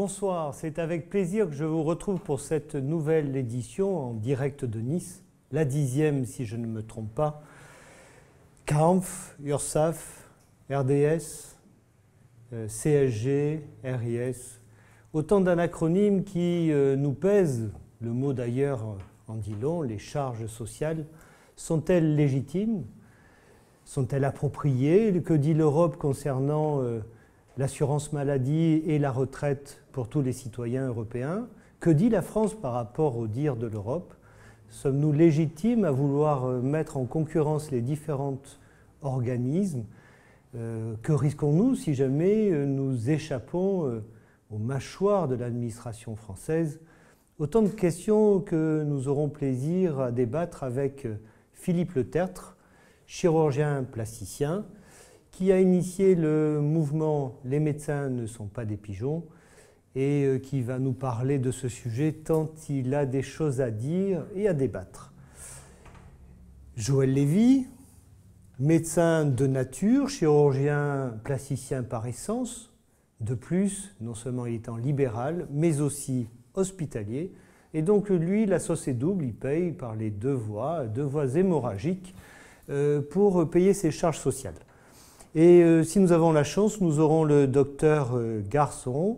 Bonsoir, c'est avec plaisir que je vous retrouve pour cette nouvelle édition en direct de Nice, la 10e si je ne me trompe pas. CARMF, URSAF, RDS, CSG, RIS, autant d'anacronymes qui nous pèsent, le mot d'ailleurs en dit long, les charges sociales. Sont-elles légitimes? Sont-elles appropriées? Que dit l'Europe concernant l'assurance maladie et la retraite pour tous les citoyens européens? Que dit la France par rapport au dire de l'Europe? Sommes-nous légitimes à vouloir mettre en concurrence les différents organismes? Que risquons-nous si jamais nous échappons aux mâchoires de l'administration française? Autant de questions que nous aurons plaisir à débattre avec Philippe Letertre, chirurgien plasticien, qui a initié le mouvement « Les médecins ne sont pas des pigeons » et qui va nous parler de ce sujet tant il a des choses à dire et à débattre. Joël Lévy, médecin de nature, chirurgien plasticien par essence, de plus, non seulement il est en libéral, mais aussi hospitalier, et donc lui, la sauce est double, il paye par les deux voies hémorragiques pour payer ses charges sociales. Et si nous avons la chance, nous aurons le docteur Garçon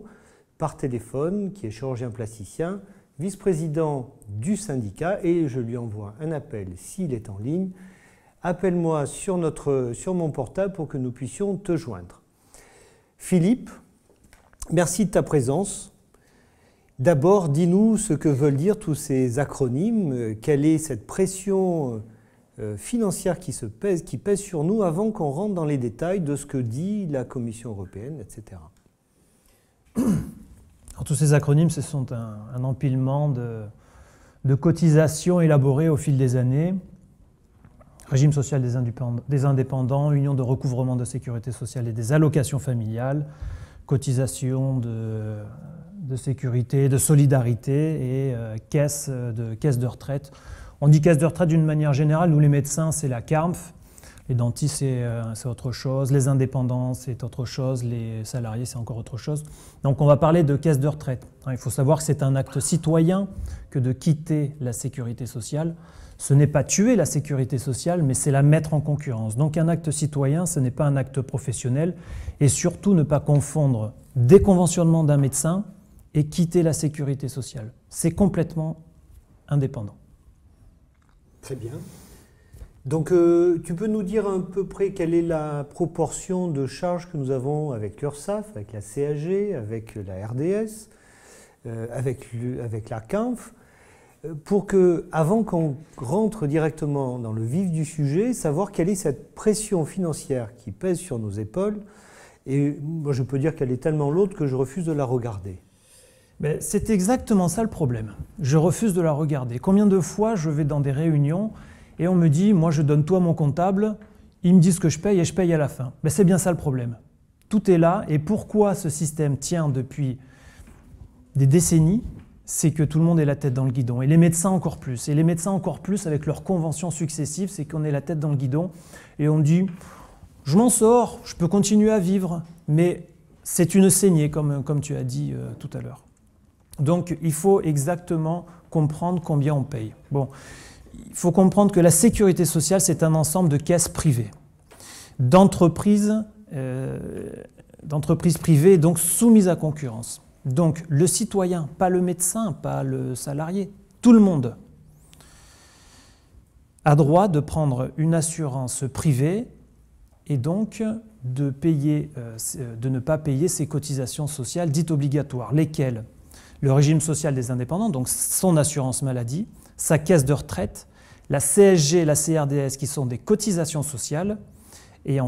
par téléphone, qui est chirurgien plasticien, vice-président du syndicat, et je lui envoie un appel s'il est en ligne. Appelle-moi sur mon portable pour que nous puissions te joindre. Philippe, merci de ta présence. D'abord, dis-nous ce que veulent dire tous ces acronymes, quelle est cette pression financière qui pèse sur nous avant qu'on rentre dans les détails de ce que dit la Commission européenne, etc. Alors, tous ces acronymes, ce sont un empilement de cotisations élaborées au fil des années. Régime social des indépendants, union de recouvrement de sécurité sociale et des allocations familiales, cotisations de sécurité, de solidarité et caisse de retraite. On dit caisse de retraite d'une manière générale. Nous, les médecins, c'est la CARMF. Les dentistes, c'est autre chose. Les indépendants, c'est autre chose. Les salariés, c'est encore autre chose. Donc, on va parler de caisse de retraite. Il faut savoir que c'est un acte citoyen que de quitter la sécurité sociale. Ce n'est pas tuer la sécurité sociale, mais c'est la mettre en concurrence. Donc, un acte citoyen, ce n'est pas un acte professionnel. Et surtout, ne pas confondre déconventionnement d'un médecin et quitter la sécurité sociale. C'est complètement indépendant. Très bien. Donc, tu peux nous dire à peu près quelle est la proportion de charges que nous avons avec l'URSSAF, avec la CSG, avec la RDS, avec la CAMF, pour que, avant qu'on rentre directement dans le vif du sujet, savoir quelle est cette pression financière qui pèse sur nos épaules. Et moi, je peux dire qu'elle est tellement lourde que je refuse de la regarder. C'est exactement ça le problème. Je refuse de la regarder. Combien de fois je vais dans des réunions et on me dit, moi je donne tout à mon comptable, il me dit ce que je paye et je paye à la fin. C'est bien ça le problème. Tout est là et pourquoi ce système tient depuis des décennies, c'est que tout le monde est la tête dans le guidon. Et les médecins encore plus. Et les médecins encore plus avec leurs conventions successives, c'est qu'on est la tête dans le guidon et on dit, je m'en sors, je peux continuer à vivre, mais c'est une saignée comme tu as dit tout à l'heure. Donc, il faut exactement comprendre combien on paye. Bon, il faut comprendre que la sécurité sociale, c'est un ensemble de caisses privées, d'entreprises privées, donc soumises à concurrence. Donc, le citoyen, pas le médecin, pas le salarié, tout le monde a droit de prendre une assurance privée et donc de ne pas payer ses cotisations sociales dites obligatoires, lesquelles le régime social des indépendants, donc son assurance maladie, sa caisse de retraite, la CSG et la CRDS qui sont des cotisations sociales, et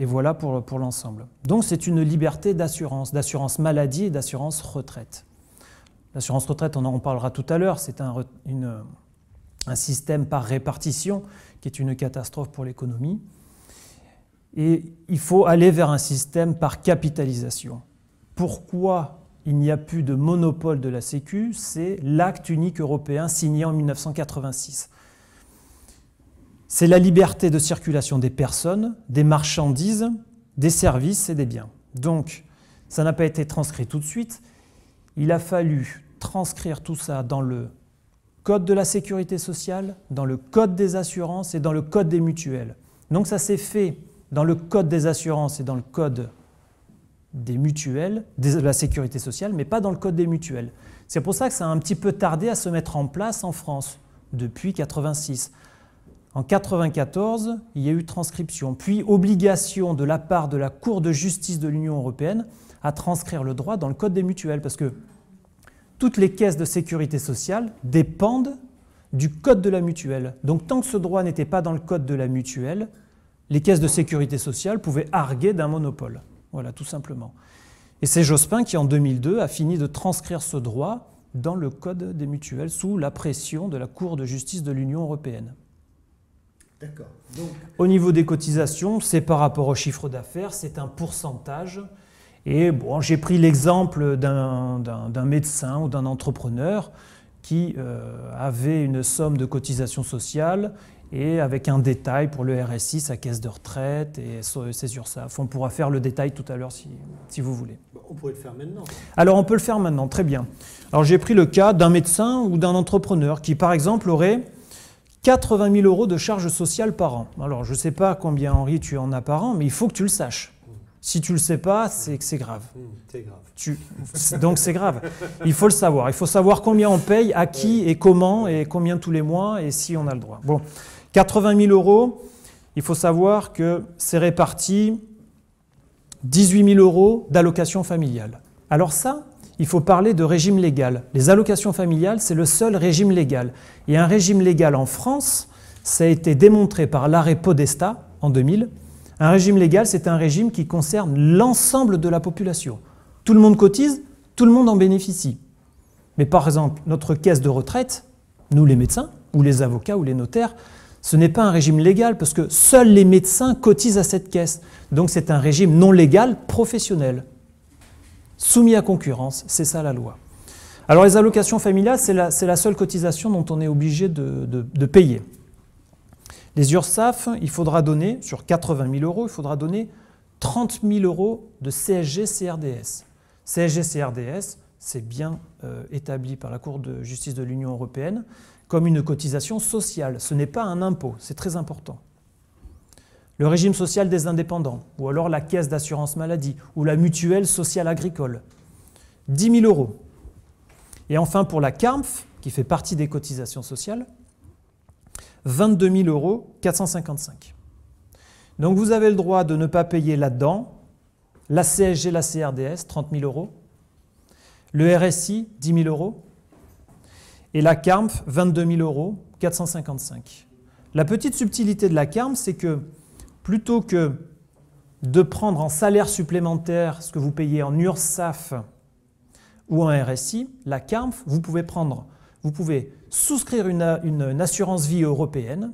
voilà pour l'ensemble. Donc c'est une liberté d'assurance maladie et d'assurance retraite. L'assurance retraite, on en parlera tout à l'heure, c'est un système par répartition qui est une catastrophe pour l'économie. Et il faut aller vers un système par capitalisation. Pourquoi il n'y a plus de monopole de la Sécu? C'est l'acte unique européen signé en 1986. C'est la liberté de circulation des personnes, des marchandises, des services et des biens. Donc, ça n'a pas été transcrit tout de suite. il a fallu transcrire tout ça dans le Code de la sécurité sociale, dans le Code des assurances et dans le Code des mutuelles. Donc ça s'est fait dans le Code des assurances et dans le Code des mutuelles, de la sécurité sociale, mais pas dans le Code des mutuelles. C'est pour ça que ça a un petit peu tardé à se mettre en place en France, depuis 1986. En 1994, il y a eu transcription, puis obligation de la part de la Cour de justice de l'Union européenne à transcrire le droit dans le Code des mutuelles, parce que toutes les caisses de sécurité sociale dépendent du Code de la mutuelle. Donc tant que ce droit n'était pas dans le Code de la mutuelle, les caisses de sécurité sociale pouvaient arguer d'un monopole. Voilà, tout simplement. Et c'est Jospin qui, en 2002, a fini de transcrire ce droit dans le Code des mutuelles sous la pression de la Cour de justice de l'Union européenne. D'accord. Donc... Au niveau des cotisations, c'est par rapport au chiffre d'affaires, c'est un pourcentage. Et bon, j'ai pris l'exemple d'un médecin ou d'un entrepreneur qui avait une somme de cotisation sociale et avec un détail pour le RSI, sa caisse de retraite et ses URSSAF. On pourra faire le détail tout à l'heure si vous voulez. On pourrait le faire maintenant. Alors on peut le faire maintenant, très bien. Alors j'ai pris le cas d'un médecin ou d'un entrepreneur qui par exemple aurait 80 000 € de charges sociales par an. Alors je ne sais pas combien, Henri, tu en as par an, mais il faut que tu le saches. Si tu ne le sais pas, c'est que c'est grave. C'est grave. Donc c'est grave. Il faut le savoir. Il faut savoir combien on paye, à qui et comment, et combien tous les mois, et si on a le droit. Bon, 80 000 €, il faut savoir que c'est réparti 18 000 € d'allocation familiale. Alors ça, il faut parler de régime légal. Les allocations familiales, c'est le seul régime légal. Et un régime légal en France, ça a été démontré par l'arrêt Podesta en 2000. Un régime légal, c'est un régime qui concerne l'ensemble de la population. Tout le monde cotise, tout le monde en bénéficie. Mais par exemple, notre caisse de retraite, nous les médecins, ou les avocats, ou les notaires, ce n'est pas un régime légal parce que seuls les médecins cotisent à cette caisse. Donc c'est un régime non légal professionnel, soumis à concurrence, c'est ça la loi. Alors les allocations familiales, c'est la seule cotisation dont on est obligé de payer. Les URSSAF, il faudra donner, sur 80 000 €, il faudra donner 30 000 € de CSG-CRDS. CSG-CRDS, c'est bien établi par la Cour de justice de l'Union européenne comme une cotisation sociale. Ce n'est pas un impôt, c'est très important. Le régime social des indépendants, ou alors la caisse d'assurance maladie, ou la mutuelle sociale agricole, 10 000 €. Et enfin pour la CARMF, qui fait partie des cotisations sociales, 22 000 €, 455. Donc vous avez le droit de ne pas payer là-dedans la CSG, la CRDS, 30 000 €, le RSI, 10 000 €, et la CARMF, 22 000 €, 455. La petite subtilité de la CARMF, c'est que plutôt que de prendre en salaire supplémentaire ce que vous payez en URSSAF ou en RSI, la CARMF, vous pouvez souscrire une assurance vie européenne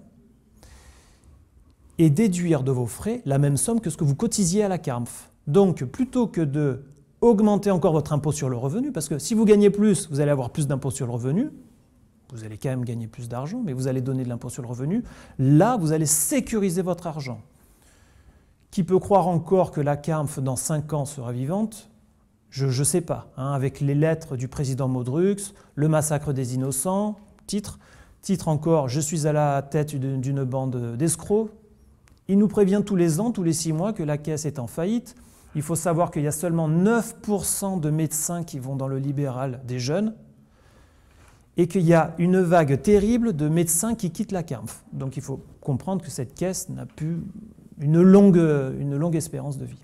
et déduire de vos frais la même somme que ce que vous cotisiez à la CARMF. Donc, plutôt que d'augmenter encore votre impôt sur le revenu, parce que si vous gagnez plus, vous allez avoir plus d'impôt sur le revenu, vous allez quand même gagner plus d'argent, mais vous allez donner de l'impôt sur le revenu, là, vous allez sécuriser votre argent. Qui peut croire encore que la CARMF, dans 5 ans, sera vivante ? Je ne sais pas, hein, avec les lettres du président Modrux, le massacre des innocents, titre encore, je suis à la tête d'une bande d'escrocs. Il nous prévient tous les ans, tous les 6 mois, que la caisse est en faillite. Il faut savoir qu'il y a seulement 9% de médecins qui vont dans le libéral des jeunes et qu'il y a une vague terrible de médecins qui quittent la CARMF. Donc il faut comprendre que cette caisse n'a plus une longue espérance de vie.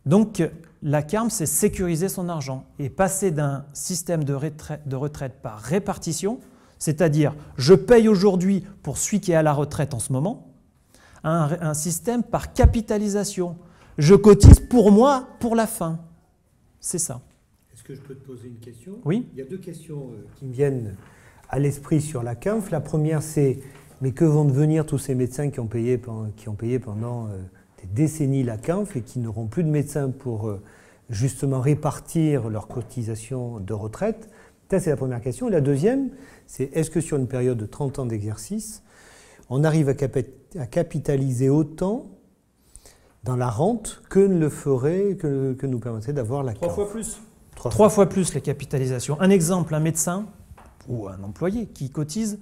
Donc la CARMF, c'est sécuriser son argent et passer d'un système de retraite par répartition, c'est-à-dire je paye aujourd'hui pour celui qui est à la retraite en ce moment, à un système par capitalisation. Je cotise pour moi, pour la fin. C'est ça. Est-ce que je peux te poser une question ? Oui. Il y a 2 questions qui me viennent à l'esprit sur la CARMF. La première, c'est mais que vont devenir tous ces médecins qui ont payé pendant des décennies la CARMF et qui n'auront plus de médecins pour justement répartir leurs cotisations de retraite? Ça, c'est la première question. Et la deuxième, c'est est-ce que sur une période de 30 ans d'exercice, on arrive à capitaliser autant dans la rente que nous permettrait d'avoir la CARMF? 3 fois plus. 3 fois plus les capitalisations. Un exemple, un médecin ou un employé qui cotise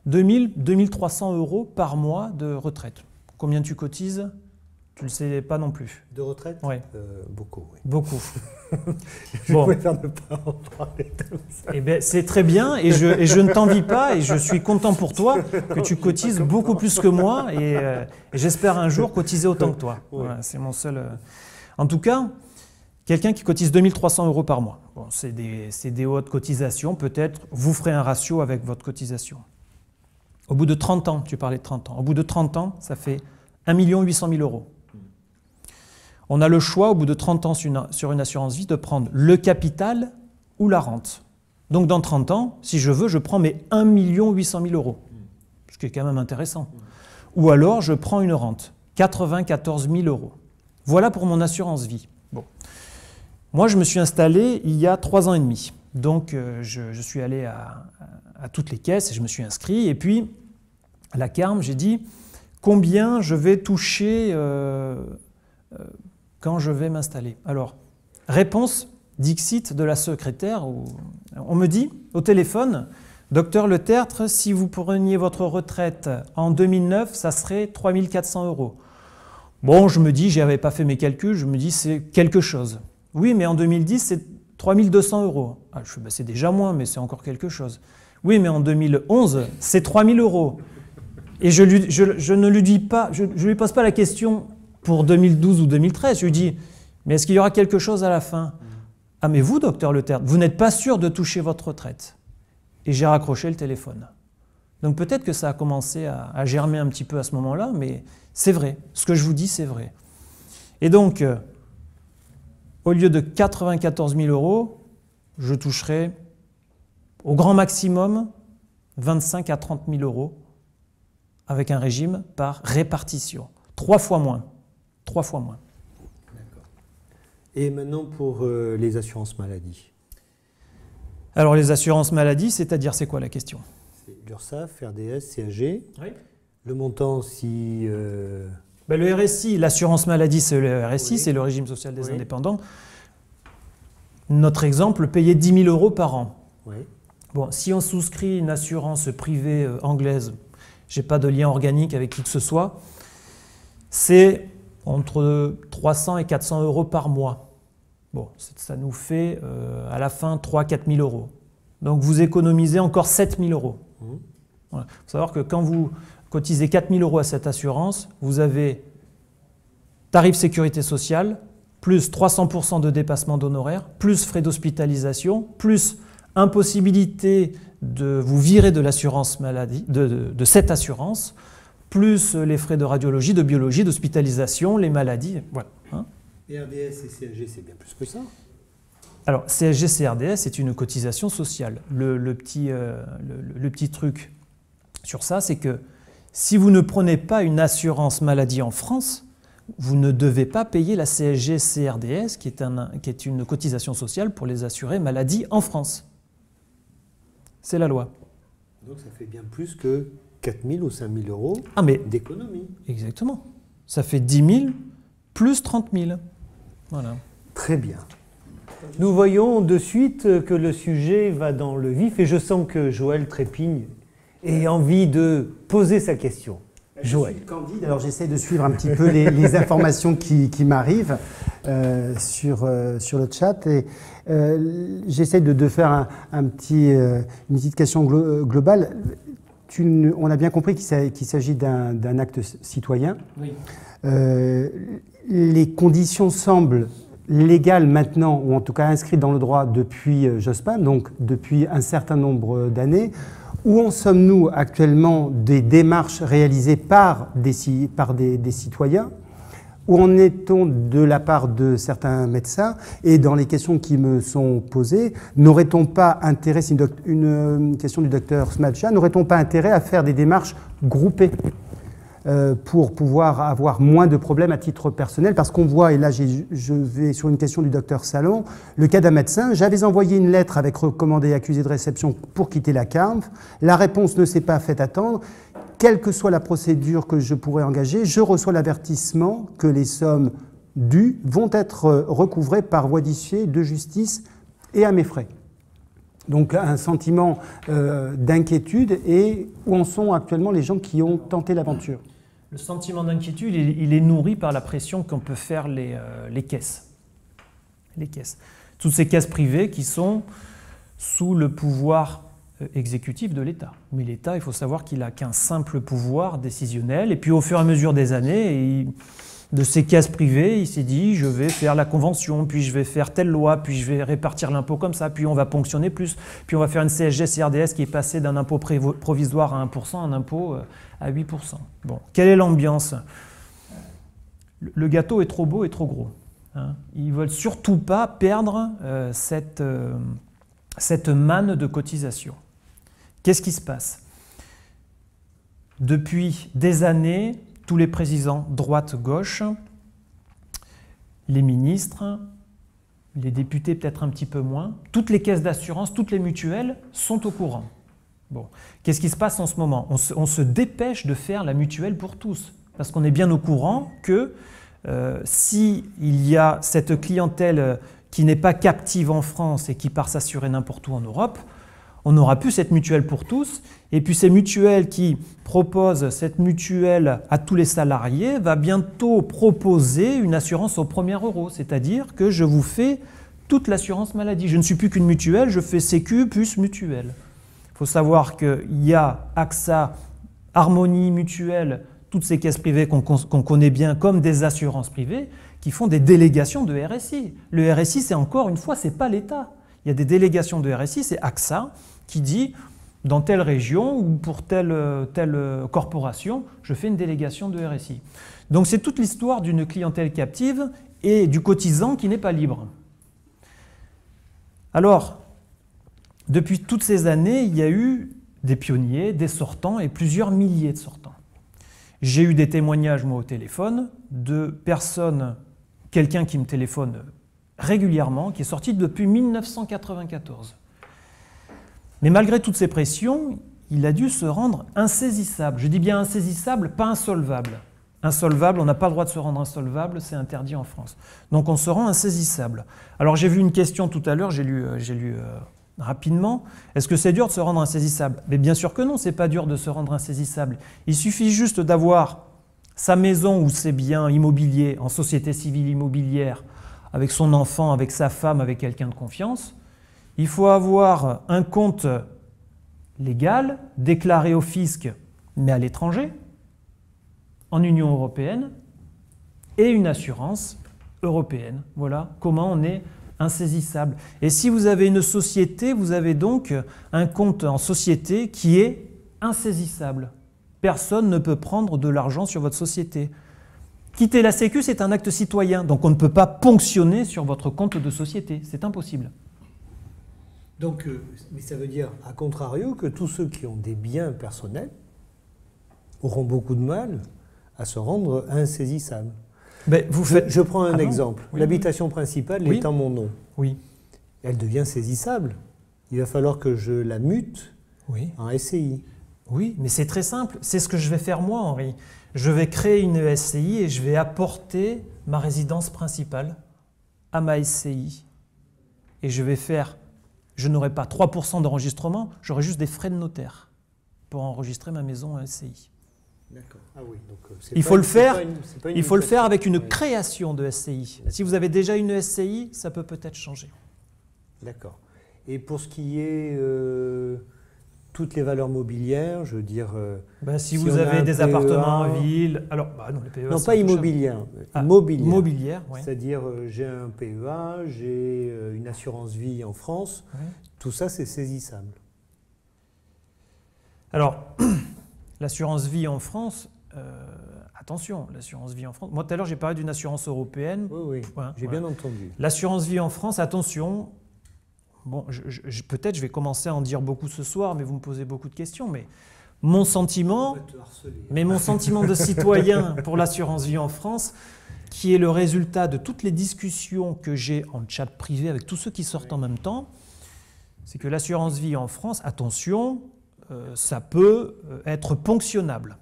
2000, 2300 € par mois de retraite. Combien tu cotises? Tu ne le sais pas non plus. De retraite? Oui. Beaucoup, oui. Beaucoup. Je préfère ne pas en parler comme ça. Eh bien, c'est très bien et je ne t'envie pas et je suis content pour toi que tu cotises beaucoup plus que moi et j'espère un jour cotiser autant que toi. Oui. Voilà, c'est mon seul... En tout cas, quelqu'un qui cotise 2300 € par mois, bon, c'est des hautes cotisations, peut-être vous ferez un ratio avec votre cotisation. Au bout de 30 ans, tu parlais de 30 ans, au bout de 30 ans, ça fait 1 800 000 €. On a le choix, au bout de 30 ans sur une assurance vie, de prendre le capital ou la rente. Donc dans 30 ans, si je veux, je prends mes 1 800 000 €, ce qui est quand même intéressant. Ou alors, je prends une rente, 94 000 €. Voilà pour mon assurance vie. Bon. Moi, je me suis installé il y a 3 ans et demi. Donc, je suis allé à toutes les caisses et je me suis inscrit. Et puis, à la CARM, j'ai dit combien je vais toucher quand je vais m'installer. Alors, réponse dixit de la secrétaire. On me dit au téléphone, docteur Le Tertre, si vous preniez votre retraite en 2009, ça serait 3 400 €. Bon, je me dis, je n'avais pas fait mes calculs, je me dis c'est quelque chose. Oui, mais en 2010, c'est 3 200 €. Ah, je fais, ben, c'est déjà moins, mais c'est encore quelque chose. Oui, mais en 2011, c'est 3 000 €. Et je ne lui dis pas, je lui pose pas la question pour 2012 ou 2013. Je lui dis, mais est-ce qu'il y aura quelque chose à la fin? Ah, mais vous, docteur Le Tertre, vous n'êtes pas sûr de toucher votre retraite. Et j'ai raccroché le téléphone. Donc peut-être que ça a commencé à germer un petit peu à ce moment-là, mais c'est vrai. Ce que je vous dis, c'est vrai. Et donc, au lieu de 94 000 €, je toucherai au grand maximum 25 à 30 000 € avec un régime par répartition. 3 fois moins. 3 fois moins. D'accord. Et maintenant pour les assurances maladie. Alors les assurances maladie, c'est-à-dire c'est quoi la question? C'est l'URSSAF, RDS, CAG. Oui. Le montant si... Ben, le RSI, l'assurance maladie, c'est le RSI, Oui. c'est le régime social des Oui. indépendants. Notre exemple, payer 10 000 € par an. Oui. Bon, si on souscrit une assurance privée anglaise, je n'ai pas de lien organique avec qui que ce soit, c'est entre 300 et 400 € par mois. Bon, ça nous fait à la fin 3 000 à 4 000 €. Donc vous économisez encore 7 000 €. Voilà. Il faut savoir que quand vous cotisez 4 000 € à cette assurance, vous avez tarif sécurité sociale, plus 300% de dépassement d'honoraires, plus frais d'hospitalisation, plus impossibilité de vous virer de l'assurance maladie, de cette assurance, plus les frais de radiologie, de biologie, d'hospitalisation, les maladies, voilà. Hein. Et RDS et CSG, c'est bien plus que ça. Alors, CSG, CRDS, c'est une cotisation sociale. Le petit truc sur ça, c'est que si vous ne prenez pas une assurance maladie en France, vous ne devez pas payer la CSG, CRDS, qui est une cotisation sociale pour les assurés maladie en France. C'est la loi. Donc ça fait bien plus que 4 000 ou 5 000 Ah, mais € d'économie. exactement. Ça fait 10 000 plus 30 000. Voilà. Très bien. Nous voyons de suite que le sujet va dans le vif et je sens que Joël trépigne et a envie de poser sa question. Joël. Je suis Candide, alors j'essaie de suivre un petit peu les informations qui m'arrivent sur le chat et j'essaie de faire une petite question globale. On a bien compris qu'il s'agit d'un acte citoyen. Oui. Les conditions semblent légales maintenant, ou en tout cas inscrites dans le droit depuis Jospin, donc depuis un certain nombre d'années. Où en sommes-nous actuellement des démarches réalisées par des citoyens? Où en est-on de la part de certains médecins? Et dans les questions qui me sont posées, n'aurait-on pas intérêt, c'est une question du docteur Smadja, n'aurait-on pas intérêt à faire des démarches groupées pour pouvoir avoir moins de problèmes à titre personnel? Parce qu'on voit, et là je vais sur une question du docteur Salon, le cas d'un médecin, j'avais envoyé une lettre avec recommandé et accusé de réception pour quitter la CARM, la réponse ne s'est pas fait attendre, quelle que soit la procédure que je pourrais engager, je reçois l'avertissement que les sommes dues vont être recouvrées par voie d'huissier de justice et à mes frais. Donc un sentiment d'inquiétude, et où en sont actuellement les gens qui ont tenté l'aventure? Le sentiment d'inquiétude, il est nourri par la pression qu'on peut faire les caisses. Les caisses. Toutes ces caisses privées qui sont sous le pouvoir exécutif de l'État. Mais l'État, il faut savoir qu'il n'a qu'un simple pouvoir décisionnel, et puis au fur et à mesure des années, de ces caisses privées, il s'est dit, je vais faire la convention, puis je vais faire telle loi, puis je vais répartir l'impôt comme ça, puis on va ponctionner plus, puis on va faire une CSG-CRDS qui est passée d'un impôt provisoire à 1% à un impôt à 8%. Bon, quelle est l'ambiance? Le gâteau est trop beau et trop gros. Hein. Ils ne veulent surtout pas perdre cette manne de cotisation. Qu'est-ce qui se passe? Depuis des années, tous les présidents droite-gauche, les ministres, les députés peut-être un petit peu moins, toutes les caisses d'assurance, toutes les mutuelles sont au courant. Bon. Qu'est-ce qui se passe en ce moment? On se dépêche de faire la mutuelle pour tous, parce qu'on est bien au courant que s'il y a cette clientèle qui n'est pas captive en France et qui part s'assurer n'importe où en Europe, on n'aura plus cette mutuelle pour tous. Et puis ces mutuelles qui proposent cette mutuelle à tous les salariés va bientôt proposer une assurance au premier euro. C'est-à-dire que je vous fais toute l'assurance maladie. Je ne suis plus qu'une mutuelle, je fais Sécu plus mutuelle. Il faut savoir qu'il y a AXA, Harmonie, Mutuelle, toutes ces caisses privées qu'on connaît bien comme des assurances privées, qui font des délégations de RSI. Le RSI, c'est encore une fois, ce n'est pas l'État. Il y a des délégations de RSI, c'est AXA qui dit, dans telle région ou pour telle corporation, je fais une délégation de RSI. Donc c'est toute l'histoire d'une clientèle captive et du cotisant qui n'est pas libre. Alors, depuis toutes ces années, il y a eu des pionniers, des sortants et plusieurs milliers de sortants. J'ai eu des témoignages, moi, au téléphone, de personnes, quelqu'un qui me téléphone régulièrement, qui est sorti depuis 1994. Mais malgré toutes ces pressions, il a dû se rendre insaisissable. Je dis bien insaisissable, pas insolvable. Insolvable, on n'a pas le droit de se rendre insolvable, c'est interdit en France. Donc on se rend insaisissable. Alors j'ai vu une question tout à l'heure, j'ai lu rapidement. Est-ce que c'est dur de se rendre insaisissable? Mais bien sûr que non, c'est pas dur de se rendre insaisissable. Il suffit juste d'avoir sa maison ou ses biens immobiliers en société civile immobilière, avec son enfant, avec sa femme, avec quelqu'un de confiance. Il faut avoir un compte légal, déclaré au fisc, mais à l'étranger, en Union européenne, et une assurance européenne. Voilà comment on est insaisissable. Et si vous avez une société, vous avez donc un compte en société qui est insaisissable. Personne ne peut prendre de l'argent sur votre société. Quitter la Sécu, c'est un acte citoyen, donc on ne peut pas ponctionner sur votre compte de société. C'est impossible. Donc, mais ça veut dire, à contrario, que tous ceux qui ont des biens personnels auront beaucoup de mal à se rendre insaisissables. Ben, je prends un exemple. Oui, l'habitation principale oui. étant mon nom. Oui. Elle devient saisissable. Il va falloir que je la mute en SCI. Oui, mais c'est très simple. C'est ce que je vais faire moi, Henri. Je vais créer une SCI et je vais apporter ma résidence principale à ma SCI. Et je vais faire... Je n'aurai pas 3% d'enregistrement, j'aurai juste des frais de notaire pour enregistrer ma maison en SCI. D'accord. Ah oui, donc il faut le faire avec une création de SCI. Si vous avez déjà une SCI, ça peut peut-être changer. D'accord. Et pour ce qui est toutes les valeurs mobilières, je veux dire... si vous avez des appartements en ville... Alors, non, les PEA, non, pas immobilières. Mobilières, oui. C'est-à-dire, j'ai un PEA, j'ai une assurance vie en France. Oui. Tout ça, c'est saisissable. Alors, l'assurance vie en France... attention, l'assurance vie en France... Moi, tout à l'heure, j'ai parlé d'une assurance européenne. Oui, j'ai bien entendu. L'assurance vie en France, attention... Bon, peut-être je vais commencer à en dire beaucoup ce soir, mais vous me posez beaucoup de questions. Mais mon sentiment de citoyen pour l'assurance vie en France, qui est le résultat de toutes les discussions que j'ai en chat privé avec tous ceux qui sortent en même temps, c'est que l'assurance vie en France, attention, ça peut être ponctionnable.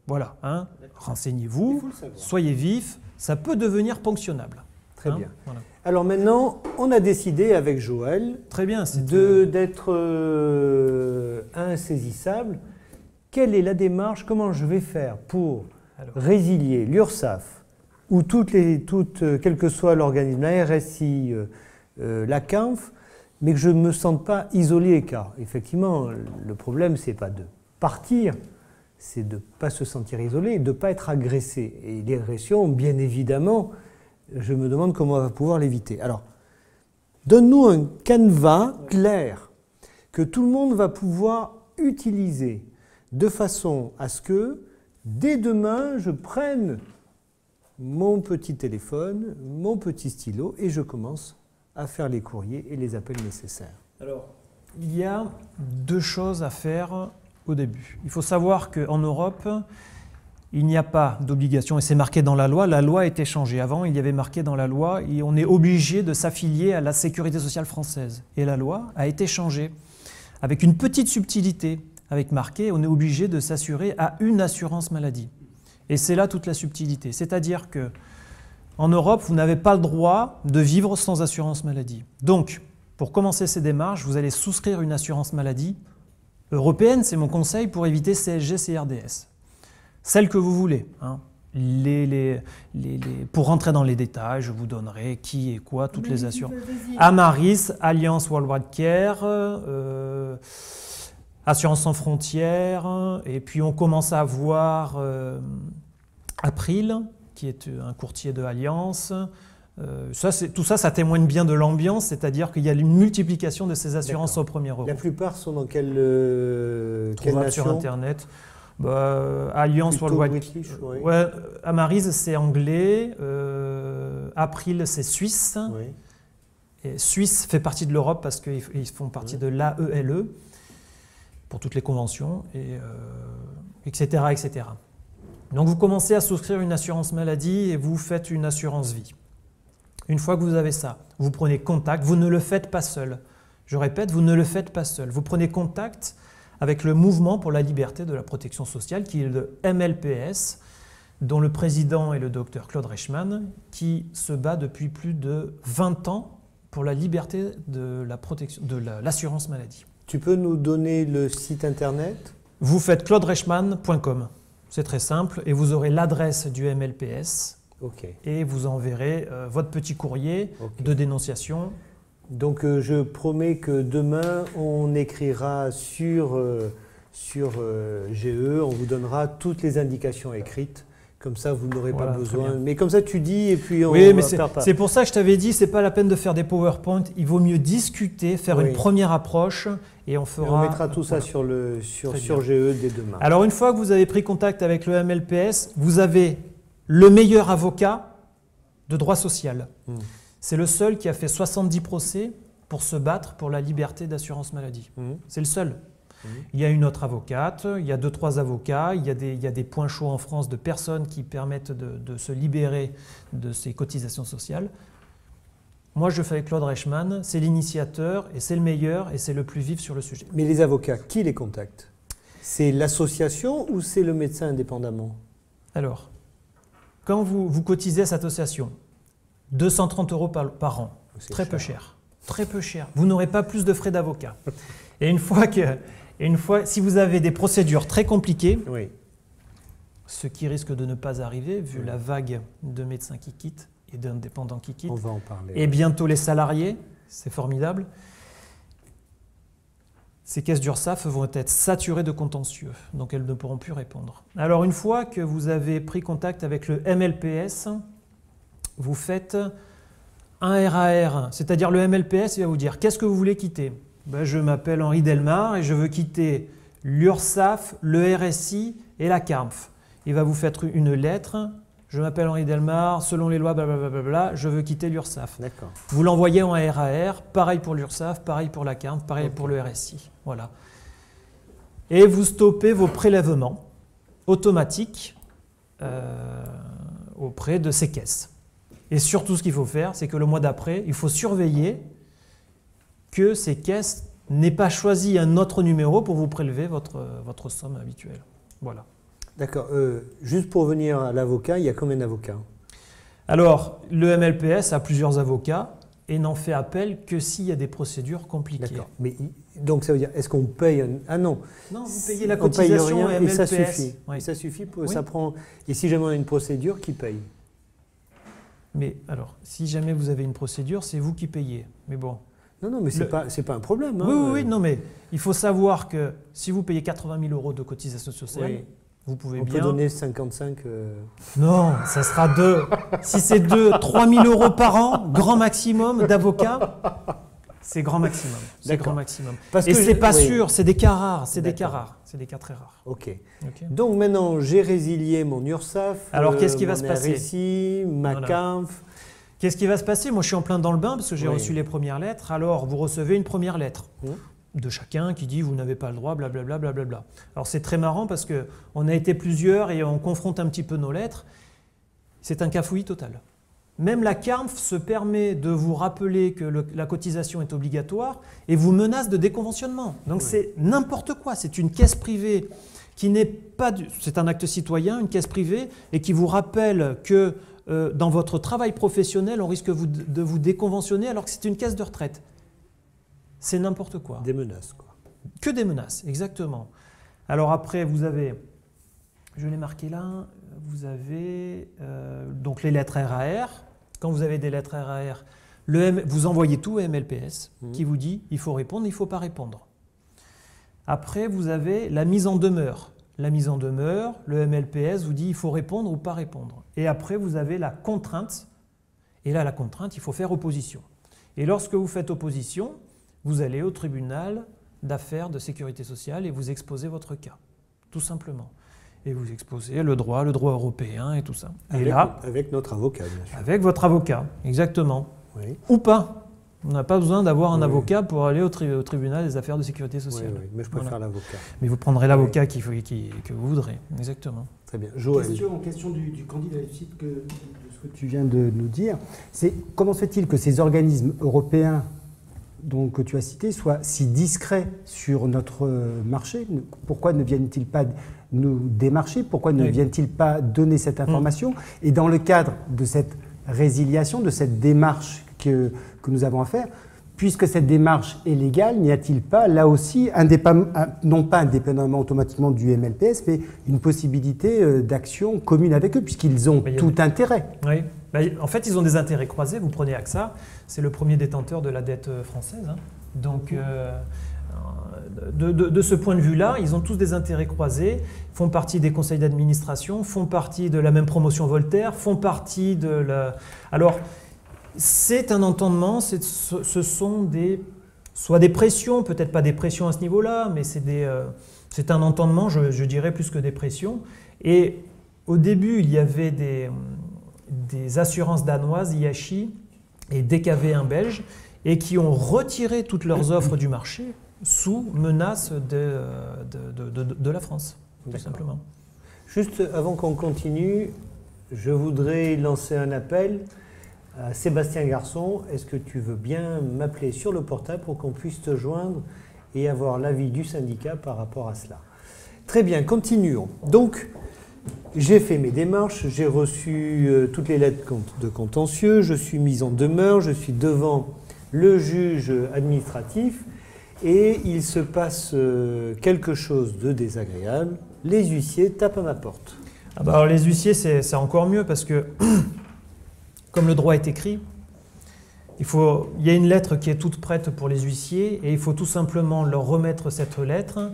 Voilà, renseignez-vous, soyez vifs, ça peut devenir ponctionnable. Très bien. Voilà. Alors maintenant, on a décidé avec Joël Très bien. d'être insaisissable. Quelle est la démarche? Comment je vais faire pour résilier l'URSSAF ou quel que soit l'organisme, la RSI, la CANF, mais que je ne me sente pas isolé, car effectivement, le problème, ce n'est pas de partir, c'est de ne pas se sentir isolé, de ne pas être agressé. Et l'agression, bien évidemment, je me demande comment on va pouvoir l'éviter. Alors, donne-nous un canevas clair que tout le monde va pouvoir utiliser de façon à ce que, dès demain, je prenne mon petit téléphone, mon petit stylo, et je commence à faire les courriers et les appels nécessaires. Alors, il y a 2 choses à faire au début. Il faut savoir qu'en Europe, il n'y a pas d'obligation, et c'est marqué dans la loi a été changée. Avant, il y avait marqué dans la loi, et on est obligé de s'affilier à la sécurité sociale française. Et la loi a été changée, avec une petite subtilité, avec marqué, on est obligé de s'assurer à une assurance maladie. Et c'est là toute la subtilité. C'est-à-dire que en Europe, vous n'avez pas le droit de vivre sans assurance maladie. Donc, pour commencer ces démarches, vous allez souscrire une assurance maladie européenne, c'est mon conseil, pour éviter CSG, CRDS. Celle que vous voulez. Hein. Pour rentrer dans les détails, je vous donnerai qui et quoi, toutes les assurances. Amaris, Alliance Worldwide Care, Assurance sans frontières, et puis on commence à voir April, qui est un courtier de Alliance. Tout ça, ça témoigne bien de l'ambiance, c'est-à-dire qu'il y a une multiplication de ces assurances au premier euro. La plupart sont dans quelle nation? Sur Internet. Alliance Worldwide. British, oui. Ouais, Amaris, c'est anglais. April, c'est suisse. Oui. Et Suisse fait partie de l'Europe parce qu'ils font partie de l'AELE pour toutes les conventions, etc., etc. Donc vous commencez à souscrire une assurance maladie et vous faites une assurance vie. Une fois que vous avez ça, vous prenez contact, vous ne le faites pas seul. Je répète, vous ne le faites pas seul. Vous prenez contact avec le Mouvement pour la liberté de la protection sociale, qui est le MLPS, dont le président est le docteur Claude Reichmann, qui se bat depuis plus de 20 ans pour la liberté de l'assurance maladie. Tu peux nous donner le site internet? Vous faites claudereichmann.com. C'est très simple, et vous aurez l'adresse du MLPS, okay. Et vous enverrez votre petit courrier de dénonciation. Donc je promets que demain, on écrira sur GE, on vous donnera toutes les indications écrites. Comme ça, vous n'aurez pas besoin. Mais comme ça, tu dis et puis on va faire pas. C'est pour ça que je t'avais dit, c'est pas la peine de faire des PowerPoint. Il vaut mieux discuter, faire une première approche, et on fera. Et on mettra tout ça sur GE dès demain. Alors une fois que vous avez pris contact avec le MLPS, vous avez le meilleur avocat de droit social. C'est le seul qui a fait 70 procès pour se battre pour la liberté d'assurance maladie. C'est le seul. Il y a une autre avocate, il y a 2-3 avocats, il y a des points chauds en France de personnes qui permettent de se libérer de ces cotisations sociales. Moi, je fais avec Claude Reichmann, c'est l'initiateur et c'est le meilleur et c'est le plus vif sur le sujet. Mais les avocats, qui les contacte? C'est l'association ou c'est le médecin indépendamment? Alors, quand vous cotisez à cette association, 230 € par an, très peu cher. Très peu cher. Vous n'aurez pas plus de frais d'avocat. Et si vous avez des procédures très compliquées, ce qui risque de ne pas arriver, vu la vague de médecins qui quittent et d'indépendants qui quittent, on va en parler, et bientôt les salariés, c'est formidable, ces caisses d'URSSAF vont être saturées de contentieux, donc elles ne pourront plus répondre. Alors une fois que vous avez pris contact avec le MLPS, vous faites un RAR, c'est-à-dire le MLPS, il va vous dire « Qu'est-ce que vous voulez quitter ?» Je m'appelle Henri Delmar et je veux quitter l'URSSAF, le RSI et la CARMF. Il va vous faire une lettre. Je m'appelle Henri Delmar, selon les lois, blablabla, je veux quitter l'URSSAF. Vous l'envoyez en RAR, pareil pour l'URSSAF, pareil pour la CARMF, pareil pour le RSI. Voilà. Et vous stoppez vos prélèvements automatiques auprès de ces caisses. Et surtout, ce qu'il faut faire, c'est que le mois d'après, il faut surveiller que ces caisses n'aient pas choisi un autre numéro pour vous prélever votre somme habituelle. Voilà. D'accord. Juste pour venir à l'avocat, il y a combien d'avocats? Alors, le MLPS a plusieurs avocats et n'en fait appel que s'il y a des procédures compliquées. D'accord. Mais donc ça veut dire, est-ce qu'on paye Ah non. Non, vous payez la On paye cotisation rien MLPS. et ça suffit. Oui. Et ça suffit, Oui. ça prend. Et si jamais on a une procédure, qui paye? Mais alors, si jamais vous avez une procédure, c'est vous qui payez. Mais bon. Non, mais c'est pas un problème. Hein. Oui, non, mais il faut savoir que si vous payez 80 000 euros de cotisation sociale, Oui. vous pouvez On bien... peut donner 55. Non, ça sera 2. Si c'est 3 000 euros par an, grand maximum d'avocat, c'est grand maximum. C'est D'accord. grand maximum. Parce Et que c'est pas oui. sûr, c'est des cas rares. C'est des cas D'accord. rares. C'est des cas très rares. Ok. Ok. Donc maintenant, j'ai résilié mon URSSAF. Alors, qu'est-ce qui va mon se passer RSI, ma Voilà. CAMF. Qu'est-ce qui va se passer? Moi, je suis en plein dans le bain parce que j'ai Oui. reçu les premières lettres. Alors, vous recevez une première lettre Mmh. de chacun qui dit vous n'avez pas le droit, blablabla. Blablabla. Alors, c'est très marrant parce qu'on a été plusieurs et on confronte un petit peu nos lettres. C'est un cafouillis total. Même la CARMF se permet de vous rappeler que la cotisation est obligatoire et vous menace de déconventionnement. Donc, Oui. c'est n'importe quoi. C'est une caisse privée qui n'est pas... C'est un acte citoyen, une caisse privée, et qui vous rappelle que dans votre travail professionnel, on risque de vous déconventionner alors que c'est une caisse de retraite. C'est n'importe quoi. Des menaces, quoi. Que des menaces, exactement. Alors après, vous avez, je l'ai marqué là, vous avez donc les lettres RAR. Quand vous avez des lettres RAR, vous envoyez tout au MLPS qui vous dit il faut répondre, il ne faut pas répondre. Après, vous avez la mise en demeure. La mise en demeure, le MLPS vous dit il faut répondre ou pas répondre. Et après, vous avez la contrainte. Et là, la contrainte, il faut faire opposition. Et lorsque vous faites opposition, vous allez au tribunal d'affaires de sécurité sociale et vous exposez votre cas, tout simplement. Et vous exposez le droit européen et tout ça. Et là, avec notre avocat, bien sûr. avec votre avocat, exactement. Oui. Ou pas. On n'a pas besoin d'avoir un Oui. avocat pour aller au tribunal des affaires de sécurité sociale. Oui, mais je préfère Voilà. l'avocat. Mais vous prendrez l'avocat que vous voudrez, exactement. Très bien. Joël. Question du candidat réussite de ce que tu viens de nous dire, c'est comment se fait-il que ces organismes européens que tu as cités soient si discrets sur notre marché? Pourquoi ne viennent-ils pas nous démarcher? Pourquoi ne Oui. viennent-ils pas donner cette information? Et dans le cadre de cette résiliation, de cette démarche que nous avons à faire, puisque cette démarche est légale, n'y a-t-il pas, là aussi, non pas indépendamment automatiquement du MLPS, mais une possibilité d'action commune avec eux, puisqu'ils ont tout intérêt? Oui. En fait, ils ont des intérêts croisés. Vous prenez AXA, c'est le premier détenteur de la dette française. Hein. Donc, de ce point de vue-là, ils ont tous des intérêts croisés, font partie des conseils d'administration, font partie de la même promotion Voltaire, font partie de la... Alors, c'est un entendement, ce sont soit des pressions, peut-être pas des pressions à ce niveau-là, mais c'est un entendement, je dirais, plus que des pressions. Et au début, il y avait des assurances danoises, IHI et DKV1 belge, et qui ont retiré toutes leurs offres du marché sous menace de la France, tout simplement. Juste avant qu'on continue, je voudrais lancer un appel à Sébastien Garçon. Est-ce que tu veux bien m'appeler sur le portable pour qu'on puisse te joindre et avoir l'avis du syndicat par rapport à cela? Très bien, continuons. Donc, j'ai fait mes démarches, j'ai reçu toutes les lettres de contentieux, je suis mis en demeure, je suis devant le juge administratif et il se passe quelque chose de désagréable. Les huissiers tapent à ma porte. Alors les huissiers, c'est encore mieux parce que, comme le droit est écrit, il y a une lettre qui est toute prête pour les huissiers et il faut tout simplement leur remettre cette lettre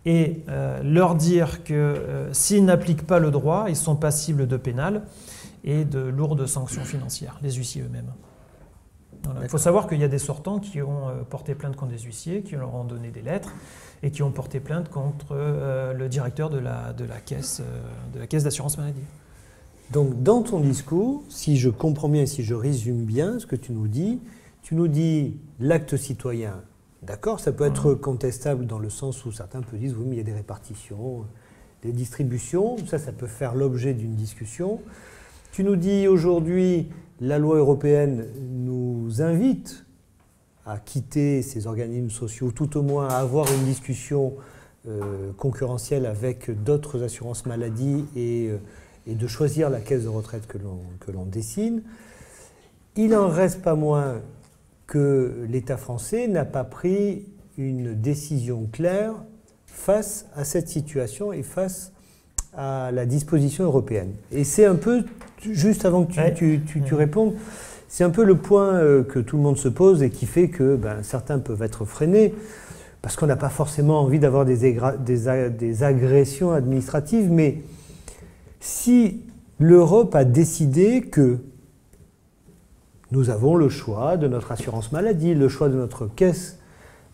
et leur dire que s'ils n'appliquent pas le droit, ils sont passibles de pénal et de lourdes sanctions financières, les huissiers eux-mêmes. Voilà. Il faut savoir qu'il y a des sortants qui ont porté plainte contre des huissiers, qui leur ont donné des lettres et qui ont porté plainte contre le directeur de la caisse d'assurance maladie. Donc dans ton discours, si je comprends bien et si je résume bien ce que tu nous dis l'acte citoyen. D'accord, ça peut être contestable dans le sens où certains peuvent dire oui, mais il y a des répartitions, des distributions, ça peut faire l'objet d'une discussion. Tu nous dis aujourd'hui, la loi européenne nous invite à quitter ces organismes sociaux, tout au moins à avoir une discussion concurrentielle avec d'autres assurances maladie et et de choisir la caisse de retraite que l'on dessine, il n'en reste pas moins que l'État français n'a pas pris une décision claire face à cette situation et face à la disposition européenne. Et c'est un peu, juste avant que tu répondes, c'est un peu le point que tout le monde se pose et qui fait que certains peuvent être freinés parce qu'on n'a pas forcément envie d'avoir des agressions administratives, mais si l'Europe a décidé que nous avons le choix de notre assurance maladie, le choix de notre caisse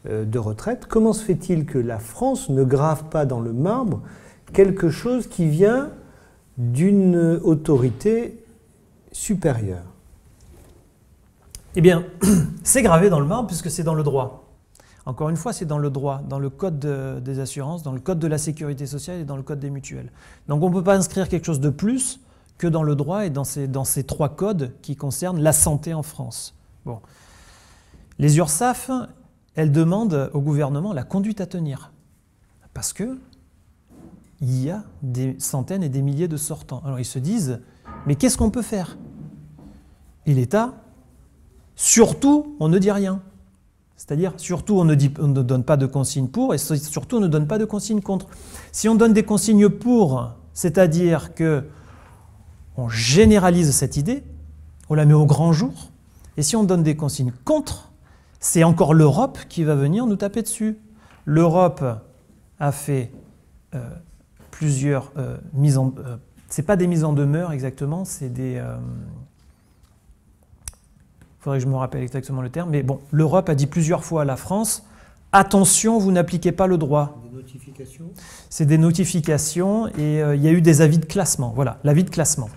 de retraite, comment se fait-il que la France ne grave pas dans le marbre quelque chose qui vient d'une autorité supérieure? Eh bien, c'est gravé dans le marbre puisque c'est dans le droit. Encore une fois, c'est dans le droit, dans le code des assurances, dans le code de la sécurité sociale et dans le code des mutuelles. Donc on ne peut pas inscrire quelque chose de plus que dans le droit et dans ces 3 codes qui concernent la santé en France. Bon. Les URSSAF, elles demandent au gouvernement la conduite à tenir. Parce que il y a des centaines et des milliers de sortants. Alors ils se disent, mais qu'est-ce qu'on peut faire? Et l'État, surtout, on ne dit rien. C'est-à-dire, surtout, on ne donne pas de consignes pour, et surtout, on ne donne pas de consignes contre. Si on donne des consignes pour, c'est-à-dire qu'on généralise cette idée, on la met au grand jour, et si on donne des consignes contre, c'est encore l'Europe qui va venir nous taper dessus. L'Europe a fait plusieurs mises en... c'est pas des mises en demeure exactement, c'est des... faudrait que je me rappelle exactement le terme, mais bon, l'Europe a dit plusieurs fois à la France, attention, vous n'appliquez pas le droit. Des notifications? C'est des notifications et il y a eu des avis de classement. Voilà, l'avis de classement.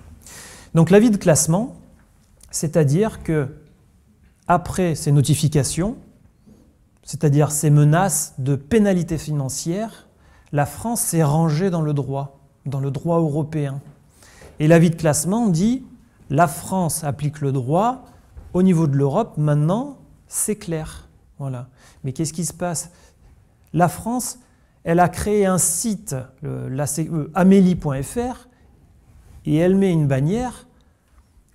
Donc l'avis de classement, c'est-à-dire que après ces notifications, c'est-à-dire ces menaces de pénalités financières, la France s'est rangée dans le droit européen. Et l'avis de classement dit, la France applique le droit. Au niveau de l'Europe, maintenant, c'est clair. Voilà. Mais qu'est-ce qui se passe? La France, elle a créé un site, amélie.fr, et elle met une bannière.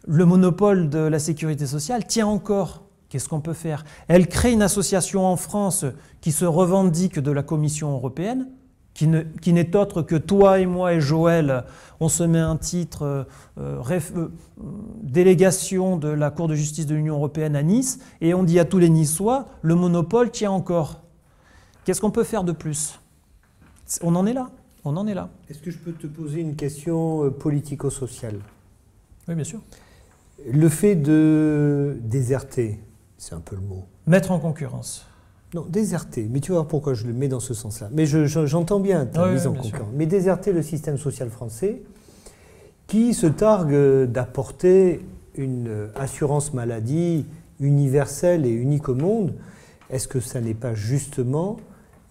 Le monopole de la sécurité sociale tient encore. Qu'est-ce qu'on peut faire? Elle crée une association en France qui se revendique de la Commission européenne, qui n'est autre que toi et moi et Joël, on se met un titre délégation de la Cour de justice de l'Union européenne à Nice, et on dit à tous les Niçois, le monopole tient encore. Qu'est-ce qu'on peut faire de plus? On en est là, on en est là. Est-ce que je peux te poser une question politico-sociale? Oui, bien sûr. Le fait de déserter, c'est un peu le mot. Mettre en concurrence. Non, déserter, mais tu vas voir pourquoi je le mets dans ce sens-là. Mais j'entends bien ta mise en concurrence. Mais déserter le système social français qui se targue d'apporter une assurance maladie universelle et unique au monde, est-ce que ça n'est pas justement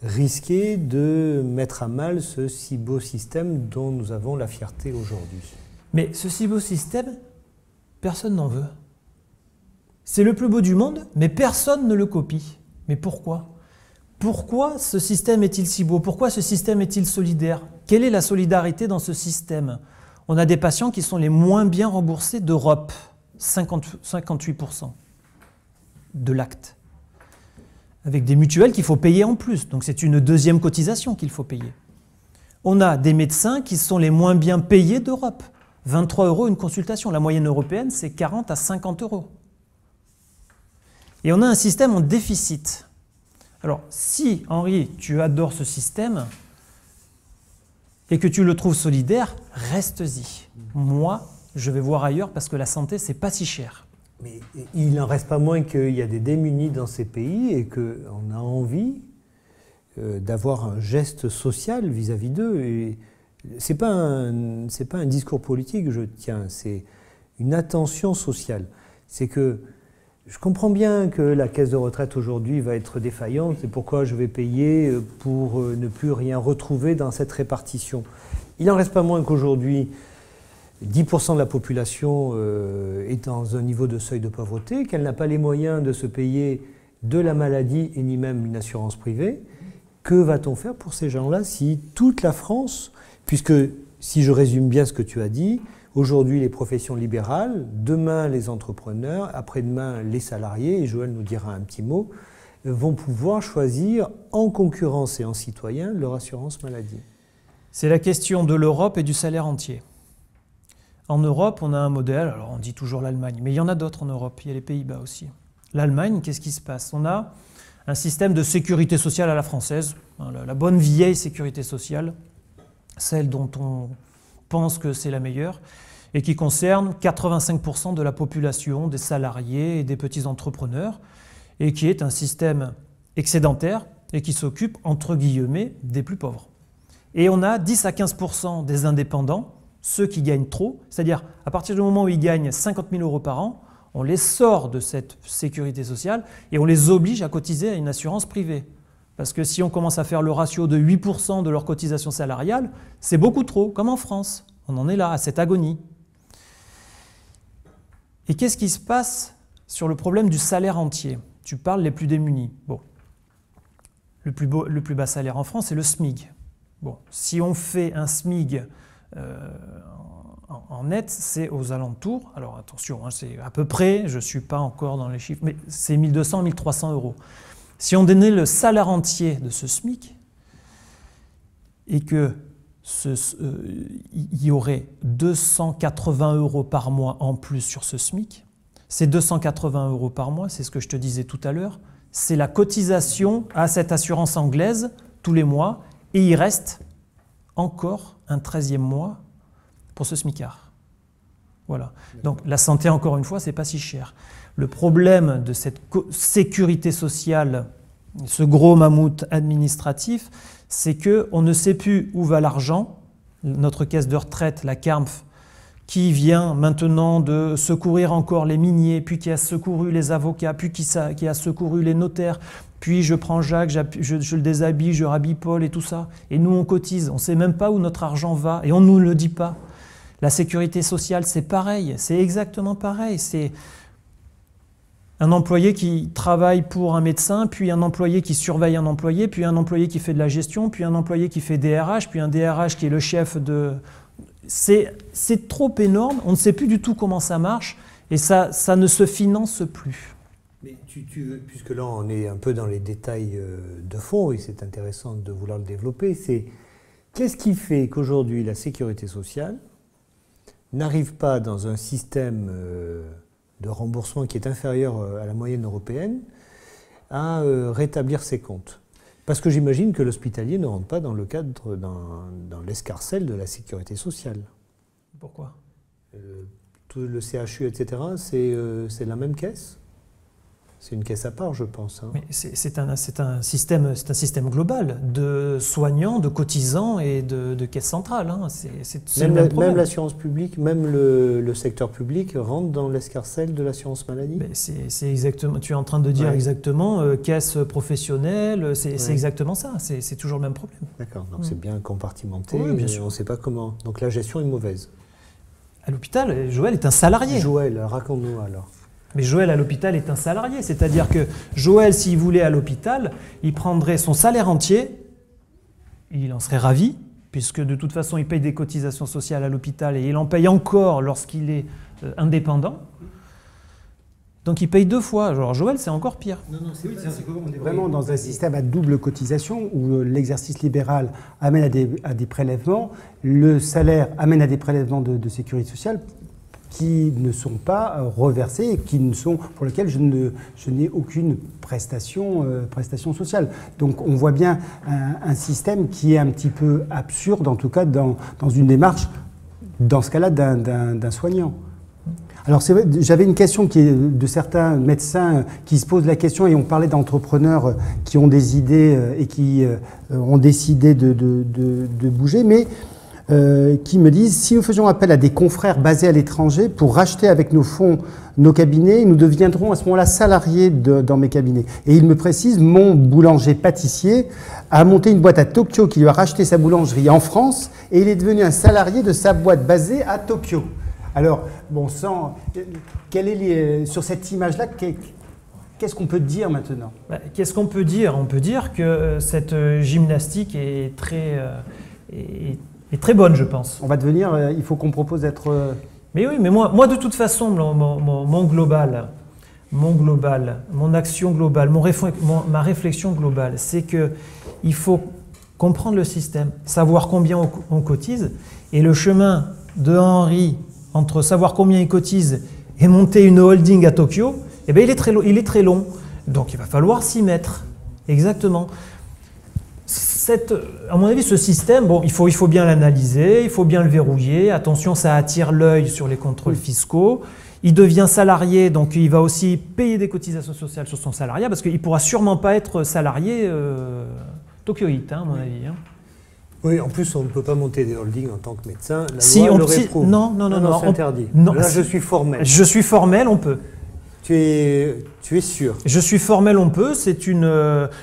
risqué de mettre à mal ce si beau système dont nous avons la fierté aujourd'hui? Mais ce si beau système, personne n'en veut. C'est le plus beau du monde, mais personne ne le copie. Mais pourquoi? Pourquoi ce système est-il si beau? Pourquoi ce système est-il solidaire? Quelle est la solidarité dans ce système? On a des patients qui sont les moins bien remboursés d'Europe, 58% de l'acte, avec des mutuelles qu'il faut payer en plus. Donc c'est une deuxième cotisation qu'il faut payer. On a des médecins qui sont les moins bien payés d'Europe, 23 € une consultation. La moyenne européenne, c'est 40 à 50 €. Et on a un système en déficit. Alors, si, Henri, tu adores ce système et que tu le trouves solidaire, reste-y. Moi, je vais voir ailleurs parce que la santé, c'est pas si cher. Mais il n'en reste pas moins qu'il y a des démunis dans ces pays et qu'on a envie d'avoir un geste social vis-à-vis d'eux. Et ce n'est pas un discours politique, je tiens, c'est une attention sociale. C'est que je comprends bien que la caisse de retraite aujourd'hui va être défaillante, c'est pourquoi je vais payer pour ne plus rien retrouver dans cette répartition. Il n'en reste pas moins qu'aujourd'hui, 10% de la population est dans un niveau de seuil de pauvreté, qu'elle n'a pas les moyens de se payer de la maladie et ni même une assurance privée. Que va-t-on faire pour ces gens-là si toute la France, puisque si je résume bien ce que tu as dit, aujourd'hui les professions libérales, demain les entrepreneurs, après-demain les salariés, et Joël nous dira un petit mot, vont pouvoir choisir en concurrence et en citoyen leur assurance maladie. C'est la question de l'Europe et du salaire entier. En Europe, on a un modèle, alors on dit toujours l'Allemagne, mais il y en a d'autres en Europe, il y a les Pays-Bas aussi. L'Allemagne, qu'est-ce qui se passe? On a un système de sécurité sociale à la française, la bonne vieille sécurité sociale, celle dont on pense que c'est la meilleure, et qui concerne 85% de la population, des salariés et des petits entrepreneurs, et qui est un système excédentaire et qui s'occupe, entre guillemets, des plus pauvres. Et on a 10 à 15% des indépendants, ceux qui gagnent trop, c'est-à-dire à partir du moment où ils gagnent 50 000 € par an, on les sort de cette sécurité sociale et on les oblige à cotiser à une assurance privée. Parce que si on commence à faire le ratio de 8% de leur cotisation salariale, c'est beaucoup trop, comme en France. On en est là, à cette agonie. Et qu'est-ce qui se passe sur le problème du salaire entier? Tu parles les plus démunis. Bon. Le plus bas salaire en France, c'est le SMIC. Bon. Si on fait un SMIC en net, c'est aux alentours, alors attention, hein, c'est à peu près, je ne suis pas encore dans les chiffres, mais c'est 1 200 à 1 300 €. Si on donnait le salaire entier de ce SMIC et que il y aurait 280 € par mois en plus sur ce SMIC, ces 280 € par mois, c'est ce que je te disais tout à l'heure, c'est la cotisation à cette assurance anglaise tous les mois, et il reste encore un 13e mois pour ce smicard. Voilà. Donc la santé, encore une fois, c'est pas si cher. Le problème de cette sécurité sociale, ce gros mammouth administratif, c'est qu'on ne sait plus où va l'argent. Notre caisse de retraite, la CARMF, qui vient maintenant de secourir encore les miniers, puis qui a secouru les avocats, puis qui a secouru les notaires, puis je prends Jacques, je le déshabille, je rhabille Paul et tout ça. Et nous, on cotise. On ne sait même pas où notre argent va et on ne nous le dit pas. La sécurité sociale, c'est pareil. C'est exactement pareil. C'est un employé qui travaille pour un médecin, puis un employé qui surveille un employé, puis un employé qui fait de la gestion, puis un employé qui fait DRH, puis un DRH qui est le chef de... C'est trop énorme. On ne sait plus du tout comment ça marche et ça ne se finance plus. Mais puisque là on est un peu dans les détails de fond, et c'est intéressant de vouloir le développer, c'est qu'est-ce qui fait qu'aujourd'hui la sécurité sociale n'arrive pas dans un système de remboursement qui est inférieur à la moyenne européenne à rétablir ses comptes? Parce que j'imagine que l'hospitalier ne rentre pas dans le cadre, dans l'escarcelle de la sécurité sociale. Pourquoi? Tout le CHU, etc., c'est la même caisse? C'est une caisse à part, je pense. Hein. Mais c'est un système global de soignants, de cotisants et de caisse centrale. Hein. C'est le même problème. Même l'assurance publique, même le secteur public rentre dans l'escarcelle de l'assurance maladie. C'est exactement. Tu es en train de dire exactement caisse professionnelle. C'est exactement ça. C'est toujours le même problème. D'accord. Donc c'est bien compartimenté. Oui, bien sûr. On ne sait pas comment. Donc la gestion est mauvaise. À l'hôpital, Joël est un salarié. Joël, raconte-nous alors. Mais Joël à l'hôpital est un salarié, c'est-à-dire que Joël, s'il voulait à l'hôpital, il prendrait son salaire entier, il en serait ravi, puisque de toute façon il paye des cotisations sociales à l'hôpital et il en paye encore lorsqu'il est indépendant. Donc il paye 2 fois. Alors Joël, c'est encore pire. Non, c'est qu'on est vraiment dans un système à double cotisation où l'exercice libéral amène à des prélèvements, le salaire amène à des prélèvements de sécurité sociale qui ne sont pas reversés et pour lesquels je n'ai aucune prestation sociale. Donc on voit bien un système qui est un petit peu absurde, en tout cas dans une démarche, dans ce cas-là, d'un soignant. Alors c'est vrai, j'avais une question qui est de certains médecins qui se posent la question, et on parlait d'entrepreneurs qui ont des idées et qui ont décidé de bouger, mais qui me disent, si nous faisions appel à des confrères basés à l'étranger pour racheter avec nos fonds nos cabinets, nous deviendrons à ce moment-là salariés dans mes cabinets. Et il me précise, mon boulanger-pâtissier a monté une boîte à Tokyo qui lui a racheté sa boulangerie en France et il est devenu un salarié de sa boîte basée à Tokyo. Alors, bon sang, sur cette image-là, qu'est-ce qu'on peut dire maintenant? Qu'est-ce qu'on peut dire? On peut dire que cette gymnastique est est très bonne, je pense. On va devenir, il faut qu'on propose d'être... Mais oui, mais moi de toute façon, mon global, mon action globale, ma réflexion globale, c'est qu'il faut comprendre le système, savoir combien on cotise, et le chemin de Henri entre savoir combien il cotise et monter une holding à Tokyo, eh bien, il est très long. Donc il va falloir s'y mettre. Exactement. À mon avis, ce système, bon, il faut bien l'analyser, il faut bien le verrouiller. Attention, ça attire l'œil sur les contrôles fiscaux. Il devient salarié, donc il va aussi payer des cotisations sociales sur son salariat, parce qu'il ne pourra sûrement pas être salarié tokyoïte, à mon avis. Oui, en plus, on ne peut pas monter des holdings en tant que médecin. La loi le réprouve. Non, c'est interdit. Là, je suis formel. Je suis formel, on peut. Tu es sûr? Je suis formel, on peut. C'est une.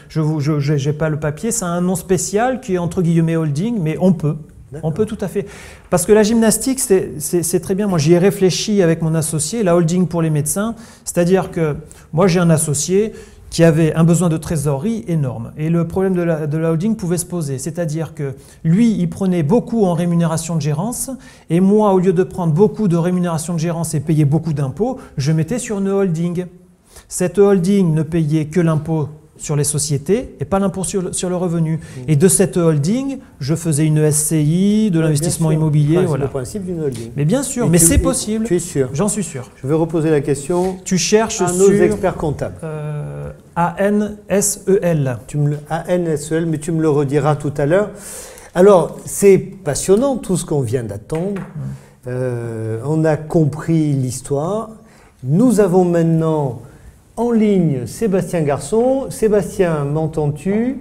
Je n'ai pas le papier. C'est un nom spécial qui est entre guillemets holding, mais on peut. On peut tout à fait. Parce que la gymnastique, c'est très bien. Moi, j'y ai réfléchi avec mon associé, la holding pour les médecins. C'est-à-dire que moi, j'ai un associé qui avait un besoin de trésorerie énorme. Et le problème de la holding pouvait se poser. C'est-à-dire que lui, il prenait beaucoup en rémunération de gérance, et moi, au lieu de prendre beaucoup de rémunération de gérance et payer beaucoup d'impôts, je mettais sur une holding. Cette holding ne payait que l'impôt sur les sociétés et pas l'impôt sur le revenu. Et de cette holding, je faisais une SCI, de l'investissement immobilier. C'est voilà. le principe d'une holding. Mais bien sûr, mais c'est possible. Tu es sûr? J'en suis sûr. Je vais reposer la question tu cherches à nos experts comptables. ANSEL. ANSEL, mais tu me le rediras tout à l'heure. Alors, c'est passionnant tout ce qu'on vient d'attendre. On a compris l'histoire. Nous avons maintenant en ligne Sébastien Garçon. Sébastien, m'entends-tu?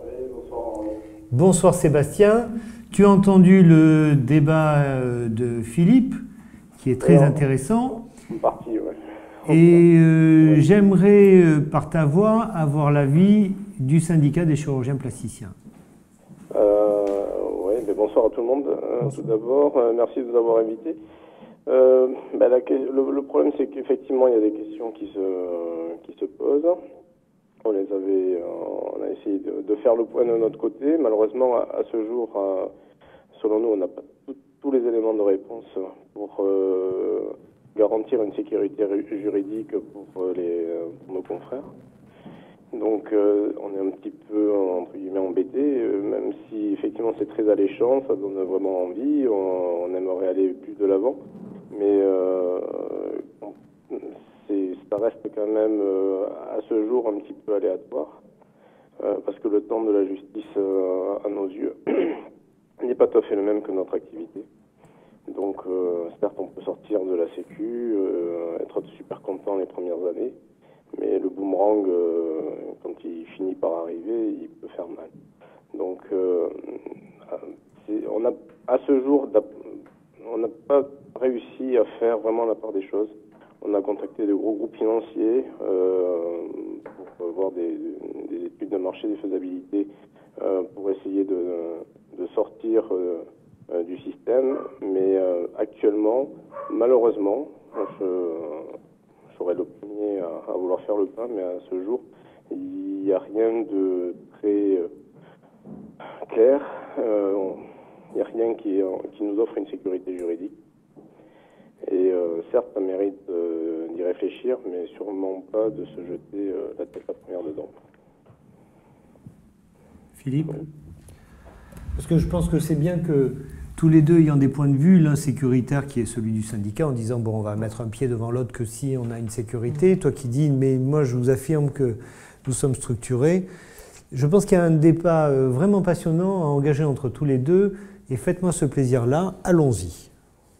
Oui, bonsoir. Bonsoir Sébastien. Tu as entendu le débat de Philippe, qui est très intéressant. Une partie, oui. Et j'aimerais, par ta voix, avoir l'avis du syndicat des chirurgiens plasticiens. Oui, mais bonsoir à tout le monde. Tout d'abord, merci de nous avoir invités. Le problème, c'est qu'effectivement, il y a des questions qui se posent. On a essayé de faire le point de notre côté. Malheureusement, à ce jour, selon nous, on n'a pas tous les éléments de réponse pour garantir une sécurité juridique pour nos confrères. Donc, on est un petit peu, entre guillemets, embêté, même si effectivement c'est très alléchant, ça donne vraiment envie, on aimerait aller plus de l'avant. Mais ça reste quand même à ce jour un petit peu aléatoire, parce que le temps de la justice, à nos yeux, n'est pas tout à fait le même que notre activité. Donc, certes, on peut sortir de la Sécu, être super content les premières années, mais le boomerang, quand il finit par arriver, il peut faire mal. Donc, à ce jour, on n'a pas réussi à faire vraiment la part des choses. On a contacté de gros groupes financiers pour voir des études de marché, des faisabilités, pour essayer de sortir du système. Mais actuellement, malheureusement, je serais le premier à vouloir faire le pas, mais à ce jour, il n'y a rien de très clair. Il n'y a rien qui nous offre une sécurité juridique. Et certes, ça mérite d'y réfléchir, mais sûrement pas de se jeter la tête la première dedans. Philippe? Parce que je pense que c'est bien que tous les deux ayant des points de vue, l'un sécuritaire qui est celui du syndicat, en disant bon, on va mettre un pied devant l'autre que si on a une sécurité. Toi qui dis mais moi je vous affirme que nous sommes structurés. Je pense qu'il y a un débat vraiment passionnant à engager entre tous les deux. Et faites-moi ce plaisir-là, allons-y.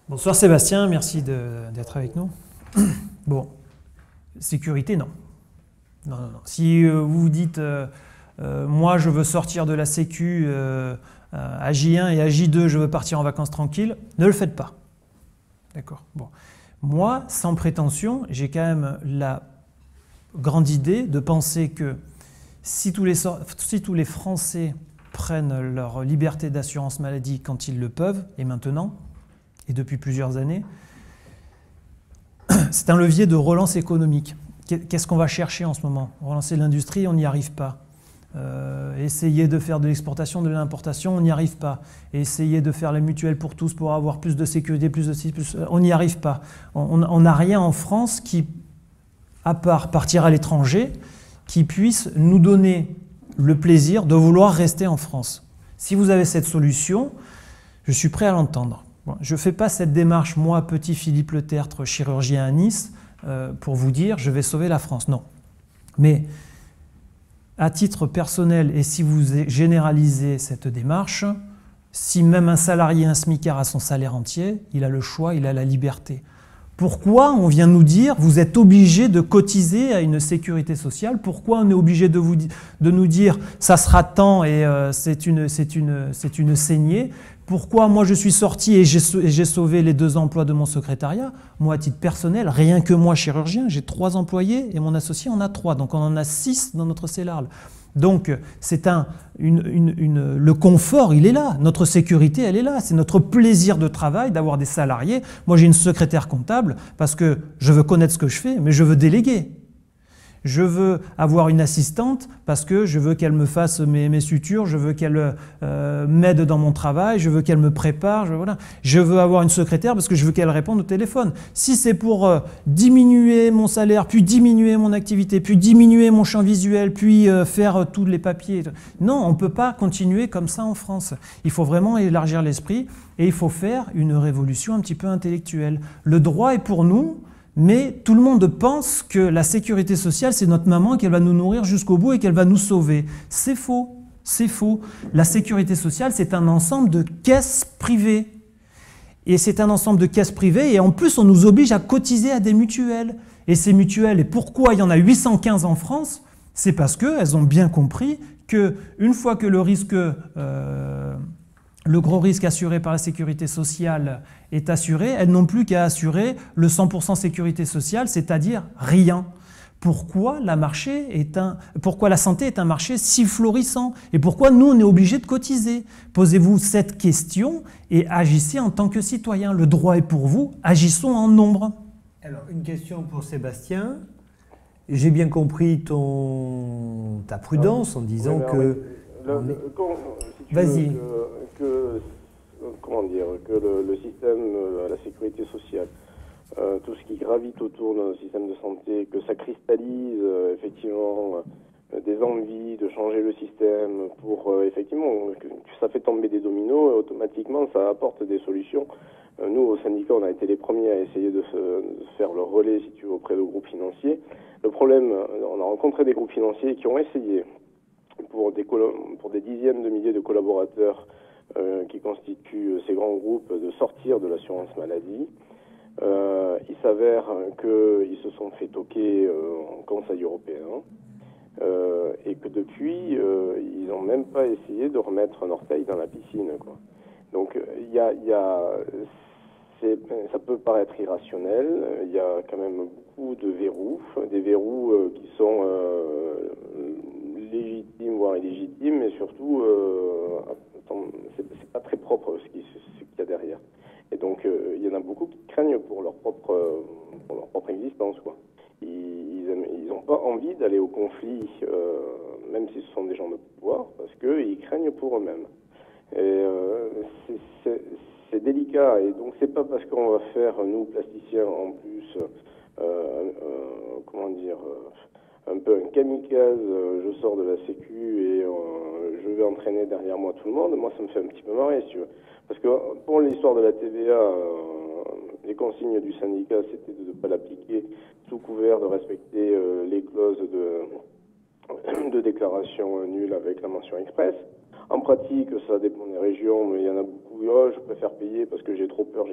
Bonsoir Sébastien, merci d'être avec nous. Bon, sécurité, non. Non. Si vous vous dites, moi je veux sortir de la Sécu à J1 et à J2, je veux partir en vacances tranquilles, ne le faites pas. D'accord. Bon. Moi, sans prétention, j'ai quand même la grande idée de penser que si tous les Français prennent leur liberté d'assurance maladie quand ils le peuvent, et maintenant, et depuis plusieurs années, c'est un levier de relance économique. Qu'est-ce qu'on va chercher en ce moment? Relancer l'industrie, on n'y arrive pas. essayer de faire de l'exportation, de l'importation, on n'y arrive pas. Essayer de faire la mutuelle pour tous pour avoir plus de sécurité, plus de on n'y arrive pas. On n'a rien en France qui, à part partir à l'étranger, qui puisse nous donner le plaisir de vouloir rester en France. Si vous avez cette solution, je suis prêt à l'entendre. Bon, je ne fais pas cette démarche, moi, petit Philippe Le Tertre, chirurgien à Nice, pour vous dire je vais sauver la France. Non. Mais à titre personnel, et si vous généralisez cette démarche, si même un salarié, un smicard a son salaire entier, il a le choix, il a la liberté. Pourquoi on vient nous dire vous êtes obligé de cotiser à une sécurité sociale? Pourquoi on est obligé de nous dire ça sera tant et c'est une saignée? Pourquoi moi je suis sorti et j'ai sauvé les 2 emplois de mon secrétariat? Moi à titre personnel, rien que moi chirurgien, j'ai 3 employés et mon associé en a 3, donc on en a 6 dans notre CELARL. Donc c'est le confort, il est là, notre sécurité, elle est là, c'est notre plaisir de travail d'avoir des salariés. Moi j'ai une secrétaire comptable parce que je veux connaître ce que je fais, mais je veux déléguer. Je veux avoir une assistante parce que je veux qu'elle me fasse mes sutures, je veux qu'elle m'aide dans mon travail, je veux qu'elle me prépare. Voilà. Je veux avoir une secrétaire parce que je veux qu'elle réponde au téléphone. Si c'est pour diminuer mon salaire, puis diminuer mon activité, puis diminuer mon champ visuel, puis faire tous les papiers, non, on ne peut pas continuer comme ça en France. Il faut vraiment élargir l'esprit et il faut faire une révolution un petit peu intellectuelle. Le droit est pour nous. Mais tout le monde pense que la sécurité sociale, c'est notre maman, qu'elle va nous nourrir jusqu'au bout et qu'elle va nous sauver. C'est faux, c'est faux. La sécurité sociale, c'est un ensemble de caisses privées. Et c'est un ensemble de caisses privées et en plus, on nous oblige à cotiser à des mutuelles. Et ces mutuelles, et pourquoi il y en a 815 en France? C'est parce qu'elles ont bien compris qu'une fois que le gros risque assuré par la sécurité sociale est assuré, elles n'ont plus qu'à assurer le 100% sécurité sociale, c'est-à-dire rien. Pourquoi la santé est un marché si florissant? Et pourquoi nous, on est obligés de cotiser? Posez-vous cette question et agissez en tant que citoyen. Le droit est pour vous, agissons en nombre. Alors, une question pour Sébastien. J'ai bien compris ta prudence en disant que... Vas-y. Que le système, la sécurité sociale, tout ce qui gravite autour de notre système de santé, que ça cristallise effectivement des envies de changer le système pour effectivement que ça fait tomber des dominos et automatiquement ça apporte des solutions. Nous au syndicat on a été les premiers à essayer de faire le relais si tu veux auprès de groupes financiers. Le problème, on a rencontré des groupes financiers qui ont essayé pour des dizaines de milliers de collaborateurs qui constituent ces grands groupes de sortir de l'assurance maladie. Il s'avère qu'ils se sont fait toquer en Conseil européen et que depuis, ils n'ont même pas essayé de remettre un orteil dans la piscine, quoi. Donc ça peut paraître irrationnel, il y a quand même beaucoup de verrous, des verrous qui sont légitimes, voire illégitimes, mais surtout, c'est pas très propre ce qu'il y a derrière. Et donc, il y en a beaucoup qui craignent pour leur propre existence, quoi. Ils n'ont pas envie d'aller au conflit, même si ce sont des gens de pouvoir, parce qu'ils craignent pour eux-mêmes. Et c'est délicat, et donc c'est pas parce qu'on va faire, nous, plasticiens, en plus, un peu un kamikaze, je sors de la sécu et je vais entraîner derrière moi tout le monde. Moi, ça me fait un petit peu marrer, si tu veux. Parce que pour l'histoire de la TVA, les consignes du syndicat, c'était de ne pas l'appliquer sous couvert de respecter les clauses de déclaration nulle avec la mention express. En pratique, ça dépend des régions, mais il y en a beaucoup, je préfère payer parce que j'ai trop peur.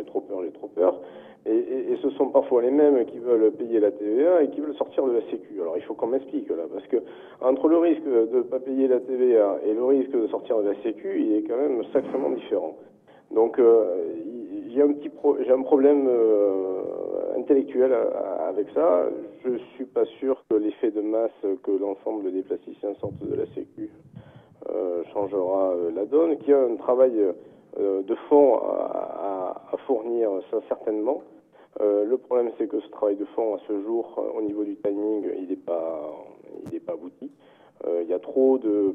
Et ce sont parfois les mêmes qui veulent payer la TVA et qui veulent sortir de la Sécu. Alors il faut qu'on m'explique là, parce que entre le risque de ne pas payer la TVA et le risque de sortir de la Sécu, il est quand même sacrément différent. Donc j'ai un problème intellectuel avec ça. Je suis pas sûr que l'effet de masse que l'ensemble des plasticiens sortent de la Sécu changera la donne, qu'il y a un travail de fond à fournir, ça certainement. Le problème, c'est que ce travail de fond, à ce jour, au niveau du timing, il n'est pas abouti. Il y a trop de,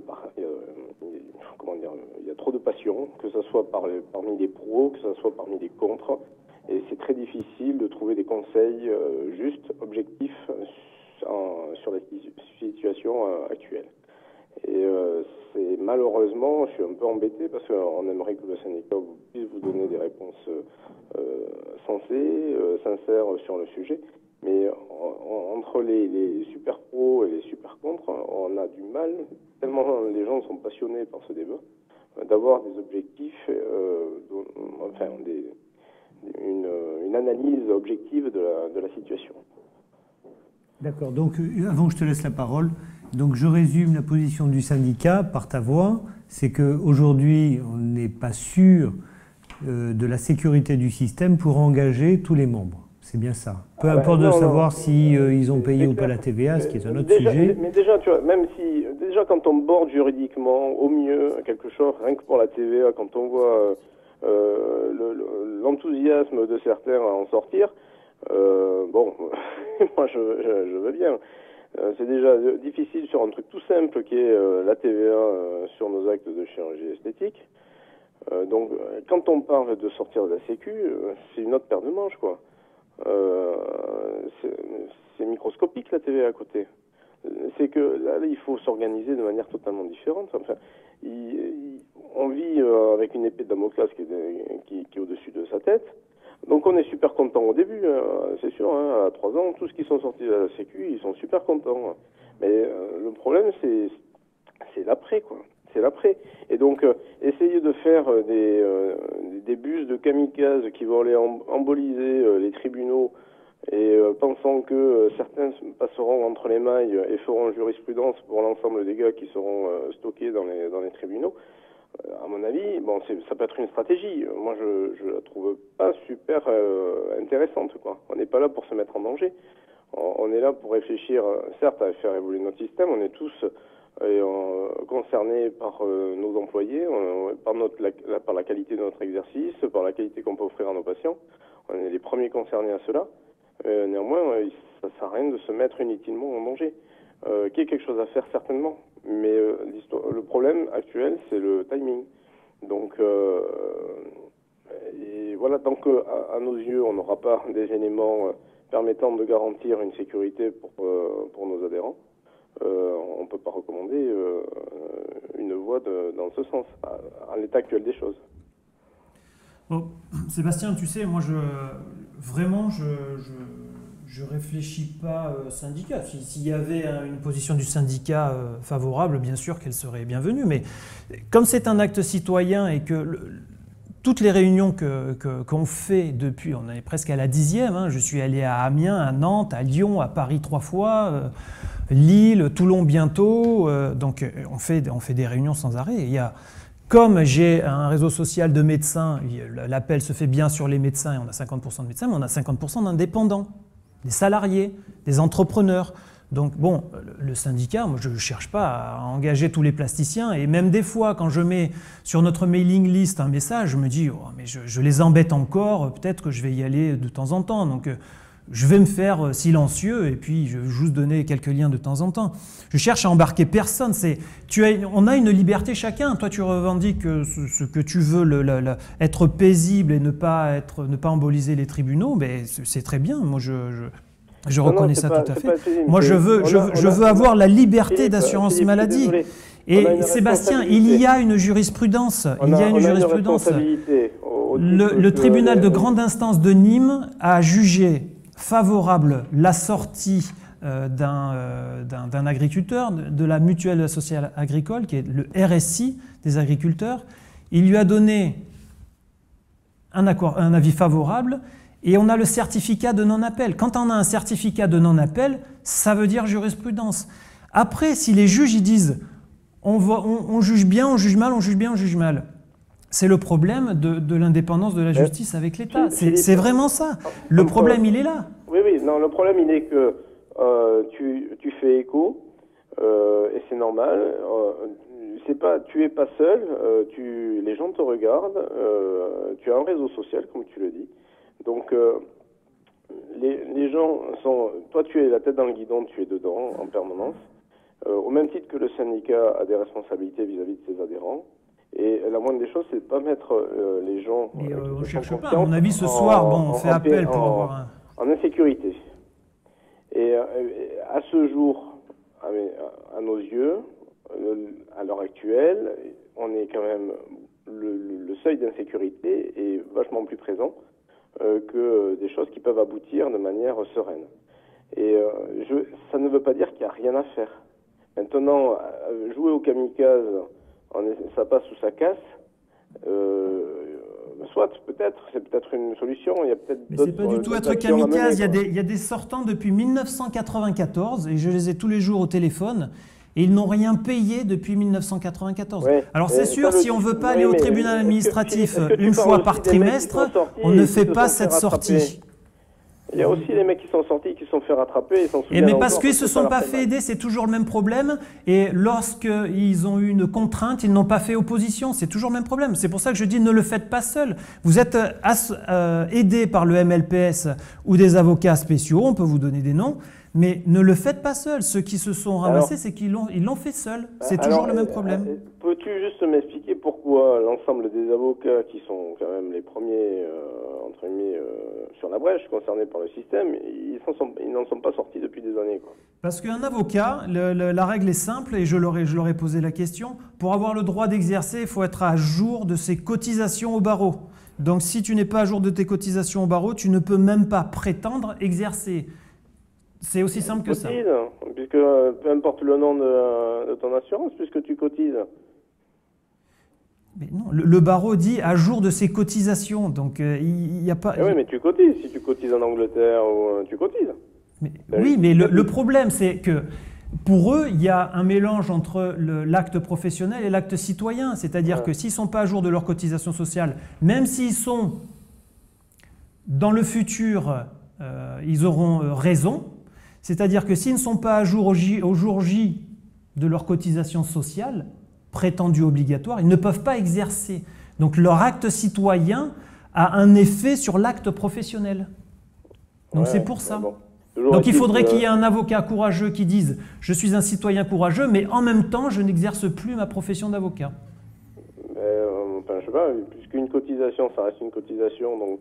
comment dire, il y a trop de passion, que ce soit parmi les pros, que ce soit parmi les contres, et c'est très difficile de trouver des conseils justes, objectifs sur la situation actuelle. Et c'est malheureusement, je suis un peu embêté parce qu'on aimerait que le syndicat puisse vous donner des réponses sensées, sincères sur le sujet. Mais entre les super pros et les super contre, on a du mal, tellement les gens sont passionnés par ce débat, d'avoir des objectifs, enfin une analyse objective de la situation. D'accord. Donc, avant que je te laisse la parole, donc je résume la position du syndicat par ta voix. C'est qu'aujourd'hui, on n'est pas sûr de la sécurité du système pour engager tous les membres. C'est bien ça. Peu importe de savoir si ils ont payé ou pas la TVA, ce qui est un autre sujet. Mais déjà, tu vois, déjà quand on borde juridiquement, au mieux, quelque chose, rien que pour la TVA, quand on voit l'enthousiasme de certains à en sortir, bon, moi je veux bien. C'est déjà difficile sur un truc tout simple qui est la TVA sur nos actes de chirurgie esthétique. Donc, quand on parle de sortir de la Sécu, c'est une autre paire de manches, quoi. C'est microscopique la TVA à côté. C'est que là, il faut s'organiser de manière totalement différente. Enfin, on vit avec une épée de Damoclès qui est au-dessus de sa tête. Donc on est super content au début, c'est sûr, à 3 ans, tous qui sont sortis de la Sécu, ils sont super contents. Mais le problème, c'est l'après, quoi. C'est l'après. Et donc, essayer de faire des bus de kamikazes qui vont aller emboliser les tribunaux et pensant que certains passeront entre les mailles et feront jurisprudence pour l'ensemble des gars qui seront stockés dans les tribunaux, à mon avis, bon, ça peut être une stratégie. Moi, je la trouve pas super intéressante, quoi. On n'est pas là pour se mettre en danger. On est là pour réfléchir, certes, à faire évoluer notre système. On est tous concernés par nos employés, par la qualité de notre exercice, par la qualité qu'on peut offrir à nos patients. On est les premiers concernés à cela. Néanmoins, ça ne sert à rien de se mettre inutilement en danger. Qu'il y ait quelque chose à faire, certainement. Mais le problème actuel, c'est le timing. Donc, et voilà, tant qu'à nos yeux, on n'aura pas des éléments permettant de garantir une sécurité pour nos adhérents, on ne peut pas recommander une voie dans ce sens, à l'état actuel des choses. Bon, Sébastien, tu sais, moi, je réfléchis pas syndicat. S'il y avait une position du syndicat favorable, bien sûr qu'elle serait bienvenue. Mais comme c'est un acte citoyen et que toutes les réunions qu'on fait depuis, on est presque à la 10e, je suis allé à Amiens, à Nantes, à Lyon, à Paris 3 fois, Lille, Toulon bientôt. Donc on fait des réunions sans arrêt. Comme j'ai un réseau social de médecins, l'appel se fait bien sur les médecins et on a 50% de médecins, mais on a 50% d'indépendants, des salariés, des entrepreneurs. Donc bon, le syndicat, moi je ne cherche pas à engager tous les plasticiens et même des fois quand je mets sur notre mailing list un message, je me dis oh, mais je les embête encore, peut-être que je vais y aller de temps en temps. Donc je vais me faire silencieux et puis je vais juste donner quelques liens de temps en temps. Je cherche à embarquer personne. On a une liberté chacun. Toi, tu revendiques ce que tu veux, être paisible et ne pas emboliser les tribunaux. Mais c'est très bien. Moi, je reconnais ça tout à fait. Moi, je veux avoir la liberté d'assurance maladie. Et Sébastien, il y a une jurisprudence. Le tribunal de grande instance de Nîmes a jugé favorable la sortie d'un agriculteur de la mutuelle sociale agricole, qui est le RSI des agriculteurs. Il lui a donné un avis favorable et on a le certificat de non-appel. Quand on a un certificat de non-appel, ça veut dire jurisprudence. Après, si les juges ils disent on juge bien, on juge mal, on juge bien, on juge mal, c'est le problème de l'indépendance de la justice avec l'État. C'est vraiment ça. Le problème, il est là. Oui, non, le problème, il est que tu fais écho, et c'est normal. Tu es pas seul, les gens te regardent, tu as un réseau social, comme tu le dis. Donc, les gens sont... Toi, tu es la tête dans le guidon, tu es dedans en permanence. au même titre que le syndicat a des responsabilités vis-à-vis de ses adhérents. Et la moindre des choses, c'est de ne pas mettre les gens... Et on ne cherche pas, à mon avis, ce soir, on fait appel pour avoir un... En insécurité. Et à ce jour, à nos yeux, à l'heure actuelle, on est quand même... Le seuil d'insécurité est vachement plus présent que des choses qui peuvent aboutir de manière sereine. Et ça ne veut pas dire qu'il n'y a rien à faire. Maintenant, jouer au kamikaze, ça passe ou ça casse, soit, peut-être, c'est peut-être une solution. Il y a peut-être mais c'est pas du tout être kamikaze. Il y a des sortants depuis 1994, et je les ai tous les jours au téléphone, et ils n'ont rien payé depuis 1994. Ouais, alors c'est sûr, si on ne veut pas aller au tribunal administratif une fois par trimestre, on ne fait pas cette sortie. Il y a aussi les mecs qui sont sortis, qui se sont fait rattraper. Mais parce qu'ils ne se sont pas fait aider, c'est toujours le même problème. Et lorsqu'ils ont eu une contrainte, ils n'ont pas fait opposition. C'est toujours le même problème. C'est pour ça que je dis ne le faites pas seul. Vous êtes aidé par le MLPS ou des avocats spéciaux, on peut vous donner des noms, mais ne le faites pas seul. Ceux qui se sont ramassés, c'est qu'ils l'ont fait seul. C'est toujours le même problème. Peux-tu juste m'expliquer pourquoi l'ensemble des avocats qui sont quand même les premiers, entre guillemets, sur la brèche concernés par le système, ils n'en sont pas sortis depuis des années, quoi. Parce qu'un avocat, la règle est simple, et je leur ai posé la question, pour avoir le droit d'exercer, il faut être à jour de ses cotisations au barreau. Donc si tu n'es pas à jour de tes cotisations au barreau, tu ne peux même pas prétendre exercer. C'est aussi simple que ça. Puisque peu importe le nom de ton assurance, puisque tu cotises. Mais non, le barreau dit à jour de ses cotisations, donc il n'y a pas... Oui, mais tu cotises. Si tu cotises en Angleterre, tu cotises. Oui, mais le problème, c'est que pour eux, il y a un mélange entre l'acte professionnel et l'acte citoyen. C'est-à-dire que s'ils ne sont pas à jour de leur cotisation sociale, même s'ils sont dans le futur, ils auront raison. C'est-à-dire que s'ils ne sont pas à jour au jour J de leur cotisation sociale, prétendue obligatoire, ils ne peuvent pas exercer. Donc leur acte citoyen a un effet sur l'acte professionnel. Donc c'est pour ça. Bon. Donc il faudrait qu'il y ait un avocat courageux qui dise « je suis un citoyen courageux, mais en même temps, je n'exerce plus ma profession d'avocat ». Je sais pas, puisqu'une cotisation, ça reste une cotisation, donc...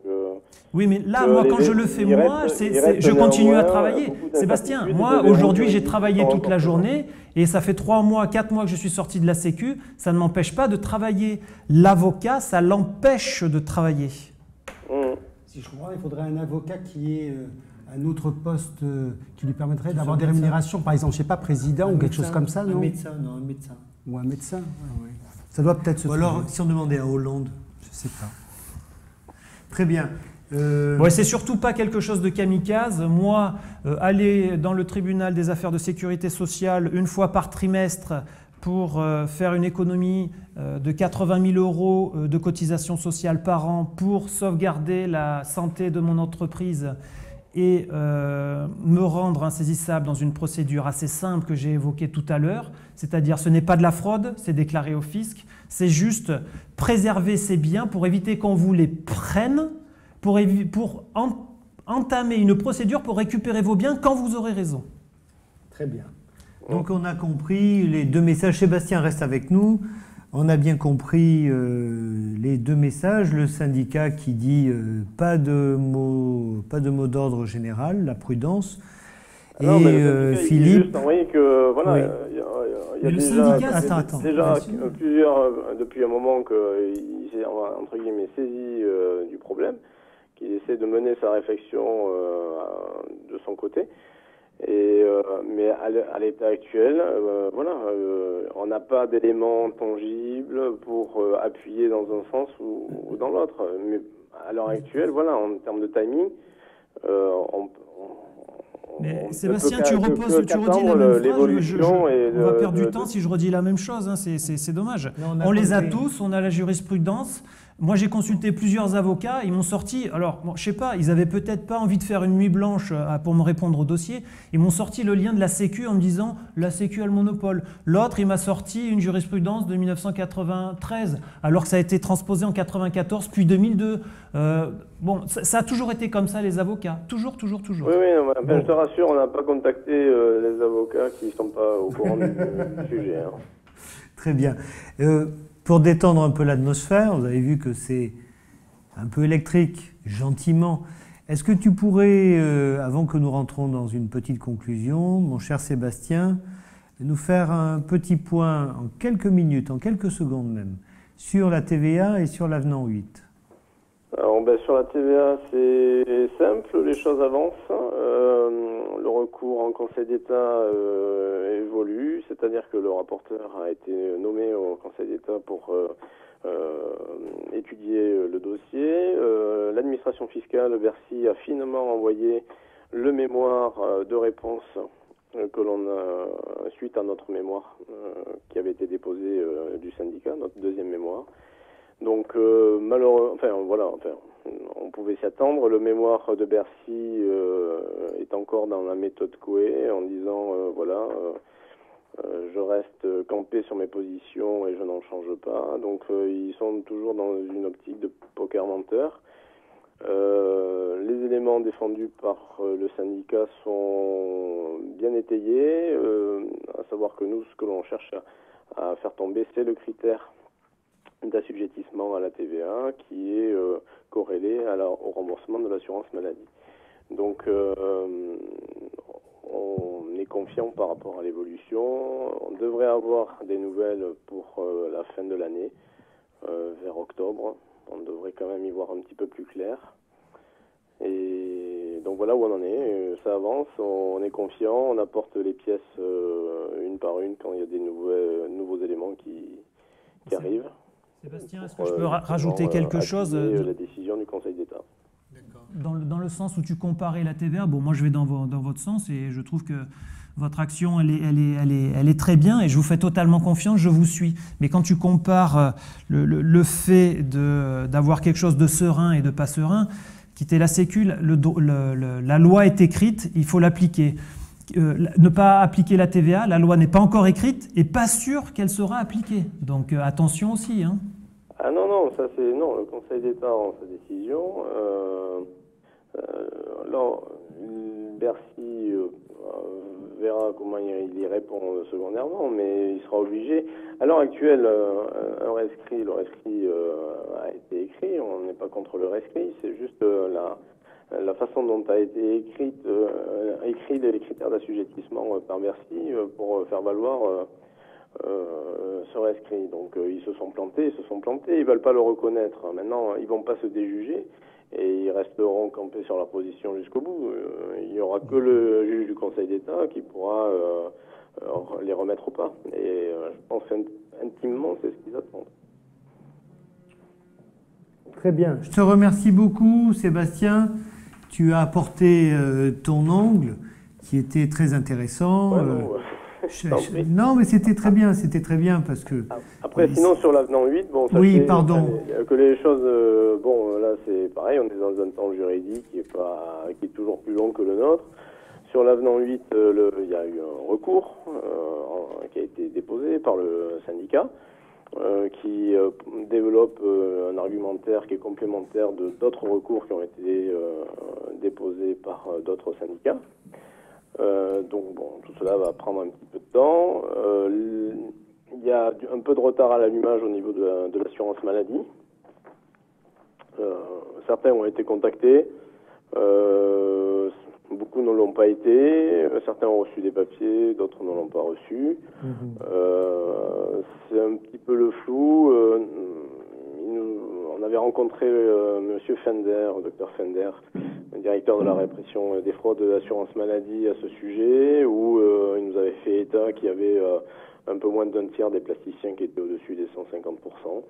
oui, mais là, moi, quand je le fais, je continue à travailler. Sébastien, moi, aujourd'hui, j'ai travaillé toute la journée, et ça fait 3 mois, 4 mois que je suis sorti de la Sécu, ça ne m'empêche pas de travailler. L'avocat, ça l'empêche de travailler. Si je comprends, il faudrait un avocat qui ait un autre poste qui lui permettrait d'avoir des rémunérations, par exemple, je ne sais pas, président ou quelque chose comme ça, non ? Un médecin, non, un médecin. Ou un médecin, oui. Ça doit peut-être se... Ou alors, si on demandait à Hollande, je ne sais pas. Très bien. Ouais, c'est surtout pas quelque chose de kamikaze. Moi, aller dans le tribunal des affaires de sécurité sociale une fois par trimestre pour faire une économie de 80 000 € de cotisation sociale par an pour sauvegarder la santé de mon entreprise et me rendre insaisissable dans une procédure assez simple que j'ai évoquée tout à l'heure, c'est-à-dire ce n'est pas de la fraude, c'est déclaré au fisc, c'est juste préserver ses biens pour éviter qu'on vous les prenne, pour entamer une procédure pour récupérer vos biens quand vous aurez raison. Très bien. Donc on a compris les 2 messages. Sébastien reste avec nous. On a bien compris les 2 messages. Le syndicat qui dit pas de mot d'ordre général, la prudence. Non, et Philippe. Juste envoyer que voilà, oui. Il y a déjà plusieurs depuis un moment qu'il s'est entre guillemets saisi du problème, qu'il essaie de mener sa réflexion de son côté. Mais à l'état actuel, on n'a pas d'éléments tangibles pour appuyer dans un sens ou dans l'autre. Mais à l'heure actuelle, en termes de timing, mais Sébastien, tu redis la même phrase. On va perdre du temps si je redis la même chose. Hein, c'est dommage. On les a tous, on a la jurisprudence. Moi, j'ai consulté plusieurs avocats, ils m'ont sorti, alors, bon, je sais pas, ils avaient peut-être pas envie de faire une nuit blanche pour me répondre au dossier, ils m'ont sorti le lien de la Sécu en me disant « la Sécu a le monopole ». L'autre, il m'a sorti une jurisprudence de 1993, alors que ça a été transposé en 1994, puis 2002. Bon, ça a toujours été comme ça, les avocats, toujours. Oui, non, ben, je te rassure, on n'a pas contacté les avocats qui ne sont pas au courant du sujet. Hein. Très bien. Pour détendre un peu l'atmosphère, vous avez vu que c'est un peu électrique, gentiment. Est-ce que tu pourrais, avant que nous rentrons dans une petite conclusion, mon cher Sébastien, nous faire un petit point en quelques minutes, en quelques secondes même, sur la TVA et sur l'avenant 8 ? Alors, ben, sur la TVA, c'est simple, les choses avancent. Le recours en Conseil d'État évolue, c'est-à-dire que le rapporteur a été nommé au Conseil d'État pour étudier le dossier. L'administration fiscale, Bercy, a finement envoyé le mémoire de réponse que l'on a, suite à notre mémoire qui avait été déposé du syndicat, notre deuxième mémoire. Donc, malheureusement, on pouvait s'y attendre. Le mémoire de Bercy est encore dans la méthode Coué en disant, je reste campé sur mes positions et je n'en change pas. Donc, ils sont toujours dans une optique de poker menteur. Les éléments défendus par le syndicat sont bien étayés, à savoir que nous, ce que l'on cherche à faire tomber, c'est le critère d'assujettissement à la TVA qui est corrélé au remboursement de l'assurance maladie. Donc on est confiant par rapport à l'évolution. On devrait avoir des nouvelles pour la fin de l'année, vers octobre. On devrait quand même y voir un petit peu plus clair. Et donc voilà où on en est. Ça avance, on est confiant, on apporte les pièces une par une quand il y a des nouveaux éléments qui arrivent. Sébastien, est-ce que je peux rajouter quelque chose la décision du Conseil d'État. Dans le sens où tu comparais la TVA, bon, moi je vais dans votre sens et je trouve que votre action, elle est très bien et je vous fais totalement confiance, je vous suis. Mais quand tu compares le fait d'avoir quelque chose de serein et de pas serein, quitter la Sécu, la loi est écrite, il faut l'appliquer. Ne pas appliquer la TVA, la loi n'est pas encore écrite et pas sûr qu'elle sera appliquée. Donc attention aussi. Hein. Ah non, ça c'est non. Le Conseil d'État rend sa décision. Alors, Bercy verra comment il y répond secondairement, mais il sera obligé. À l'heure actuelle, le rescrit a été écrit. On n'est pas contre le rescrit, c'est juste la façon dont a été écrit les critères d'assujettissement par Bercy pour faire valoir ce rescrit. Donc ils se sont plantés, ils veulent pas le reconnaître. Maintenant, ils vont pas se déjuger et ils resteront campés sur leur position jusqu'au bout. Il y aura que le juge du Conseil d'État qui pourra les remettre au pas. Et je pense intimement c'est ce qu'ils attendent. Très bien. Je te remercie beaucoup, Sébastien. Tu as apporté ton angle qui était très intéressant. Ouais, non, mais c'était très bien parce que... Après, sinon, sur l'avenant 8, bon, ça oui, pardon. Que les choses... là, c'est pareil, on est dans un temps juridique qui est toujours plus long que le nôtre. Sur l'avenant 8, il y a eu un recours qui a été déposé par le syndicat. Qui développe un argumentaire qui est complémentaire d'autres recours qui ont été déposés par d'autres syndicats. Donc bon, tout cela va prendre un petit peu de temps. Il y a un peu de retard à l'allumage au niveau de l'assurance maladie. Certains ont été contactés. Beaucoup ne l'ont pas été, certains ont reçu des papiers, d'autres ne l'ont pas reçu. C'est un petit peu le flou. On avait rencontré Monsieur Fender, Dr Fender, le directeur de la répression des fraudes de l'assurance maladie à ce sujet, où il nous avait fait état qu'il y avait un peu moins d'un tiers des plasticiens qui étaient au-dessus des 150%.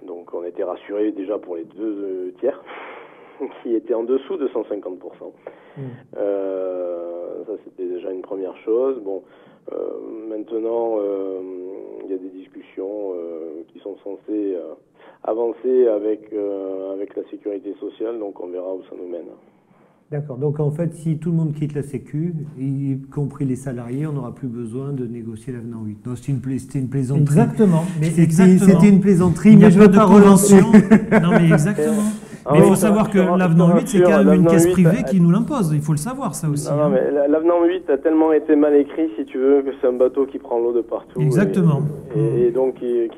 Donc on était rassurés déjà pour les deux tiers qui étaient en dessous de 150%. Ça c'était déjà une première chose. Bon, maintenant il y a des discussions qui sont censées avancer avec la sécurité sociale, donc on verra où ça nous mène. D'accord. Donc en fait, si tout le monde quitte la Sécu, y compris les salariés, on n'aura plus besoin de négocier l'avenant 8. Non, c'était une plaisanterie. Exactement. C'était une plaisanterie, Il n'y a mais je pas ne veux de pas relancer. convention. Non, mais exactement. Mais il faut savoir que l'avenant 8, c'est quand même une caisse privée qui nous l'impose. Il faut le savoir, ça aussi. Non, mais l'avenant 8 a tellement été mal écrit, si tu veux, que c'est un bateau qui prend l'eau de partout. Exactement. Et donc qui est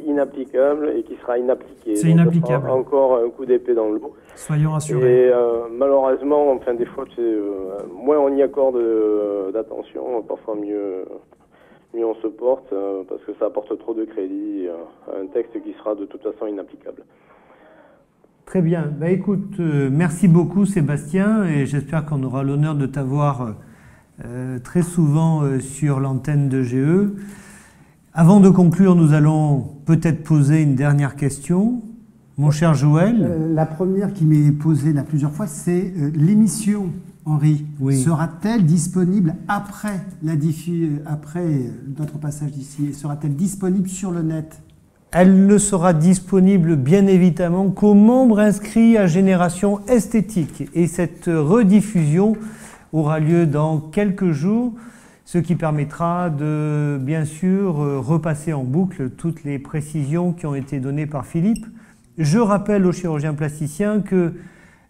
inapplicable et qui sera inappliqué. C'est inapplicable. Encore un coup d'épée dans l'eau. Soyons rassurés. Et malheureusement, enfin, des fois, moins on y accorde d'attention, parfois mieux on se porte, parce que ça apporte trop de crédit à un texte qui sera de toute façon inapplicable. Très bien. Bah, écoute, merci beaucoup Sébastien, et j'espère qu'on aura l'honneur de t'avoir très souvent sur l'antenne de GE. Avant de conclure, nous allons peut-être poser une dernière question. Mon cher Joël. La première qui m'est posée là plusieurs fois, c'est l'émission, Henri. Oui. Sera-t-elle disponible après notre passage d'ici? Sera-t-elle disponible sur le net? Elle ne sera disponible bien évidemment qu'aux membres inscrits à Génération Esthétique. Et cette rediffusion aura lieu dans quelques jours, ce qui permettra de, bien sûr, repasser en boucle toutes les précisions qui ont été données par Philippe. Je rappelle aux chirurgiens plasticiens que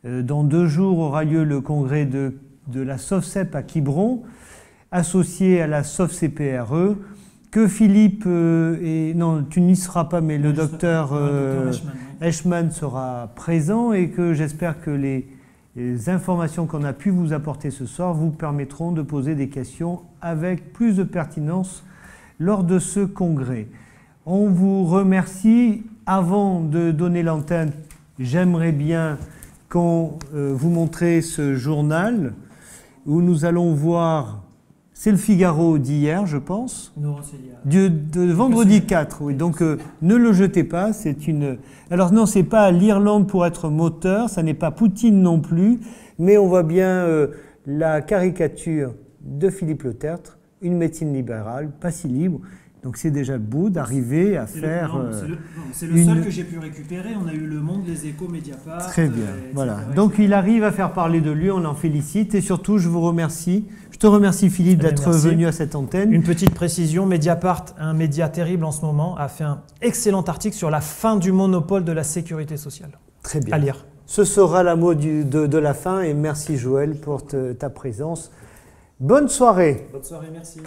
dans 2 jours aura lieu le congrès de la SOFCEP à Quiberon, associé à la SOFCPRE, que Philippe non, tu n'y seras pas, mais le docteur Eschmann sera présent, et que j'espère que les informations qu'on a pu vous apporter ce soir vous permettront de poser des questions avec plus de pertinence lors de ce congrès. On vous remercie. Avant de donner l'antenne, j'aimerais bien qu'on vous montre ce journal où nous allons voir, c'est le Figaro d'hier, je pense, Non, c'est hier. de vendredi 4. Oui, donc ne le jetez pas. C'est une. Alors non, c'est pas l'Irlande pour être moteur, ça n'est pas Poutine non plus, mais on voit bien la caricature de Philippe Le Tertre, une médecine libérale, pas si libre. Donc c'est déjà le bout d'arriver à faire... C'est le seul que j'ai pu récupérer. On a eu Le Monde, Les Échos, Mediapart. Très bien, voilà. Donc il arrive à faire parler de lui, on en félicite. Et surtout, je vous remercie. Je te remercie Philippe d'être venu à cette antenne. Une petite précision, Mediapart, un média terrible en ce moment, a fait un excellent article sur la fin du monopole de la sécurité sociale. Très bien. À lire. Ce sera la mot de la fin, et merci Joël pour ta présence. Bonne soirée. Bonne soirée, merci.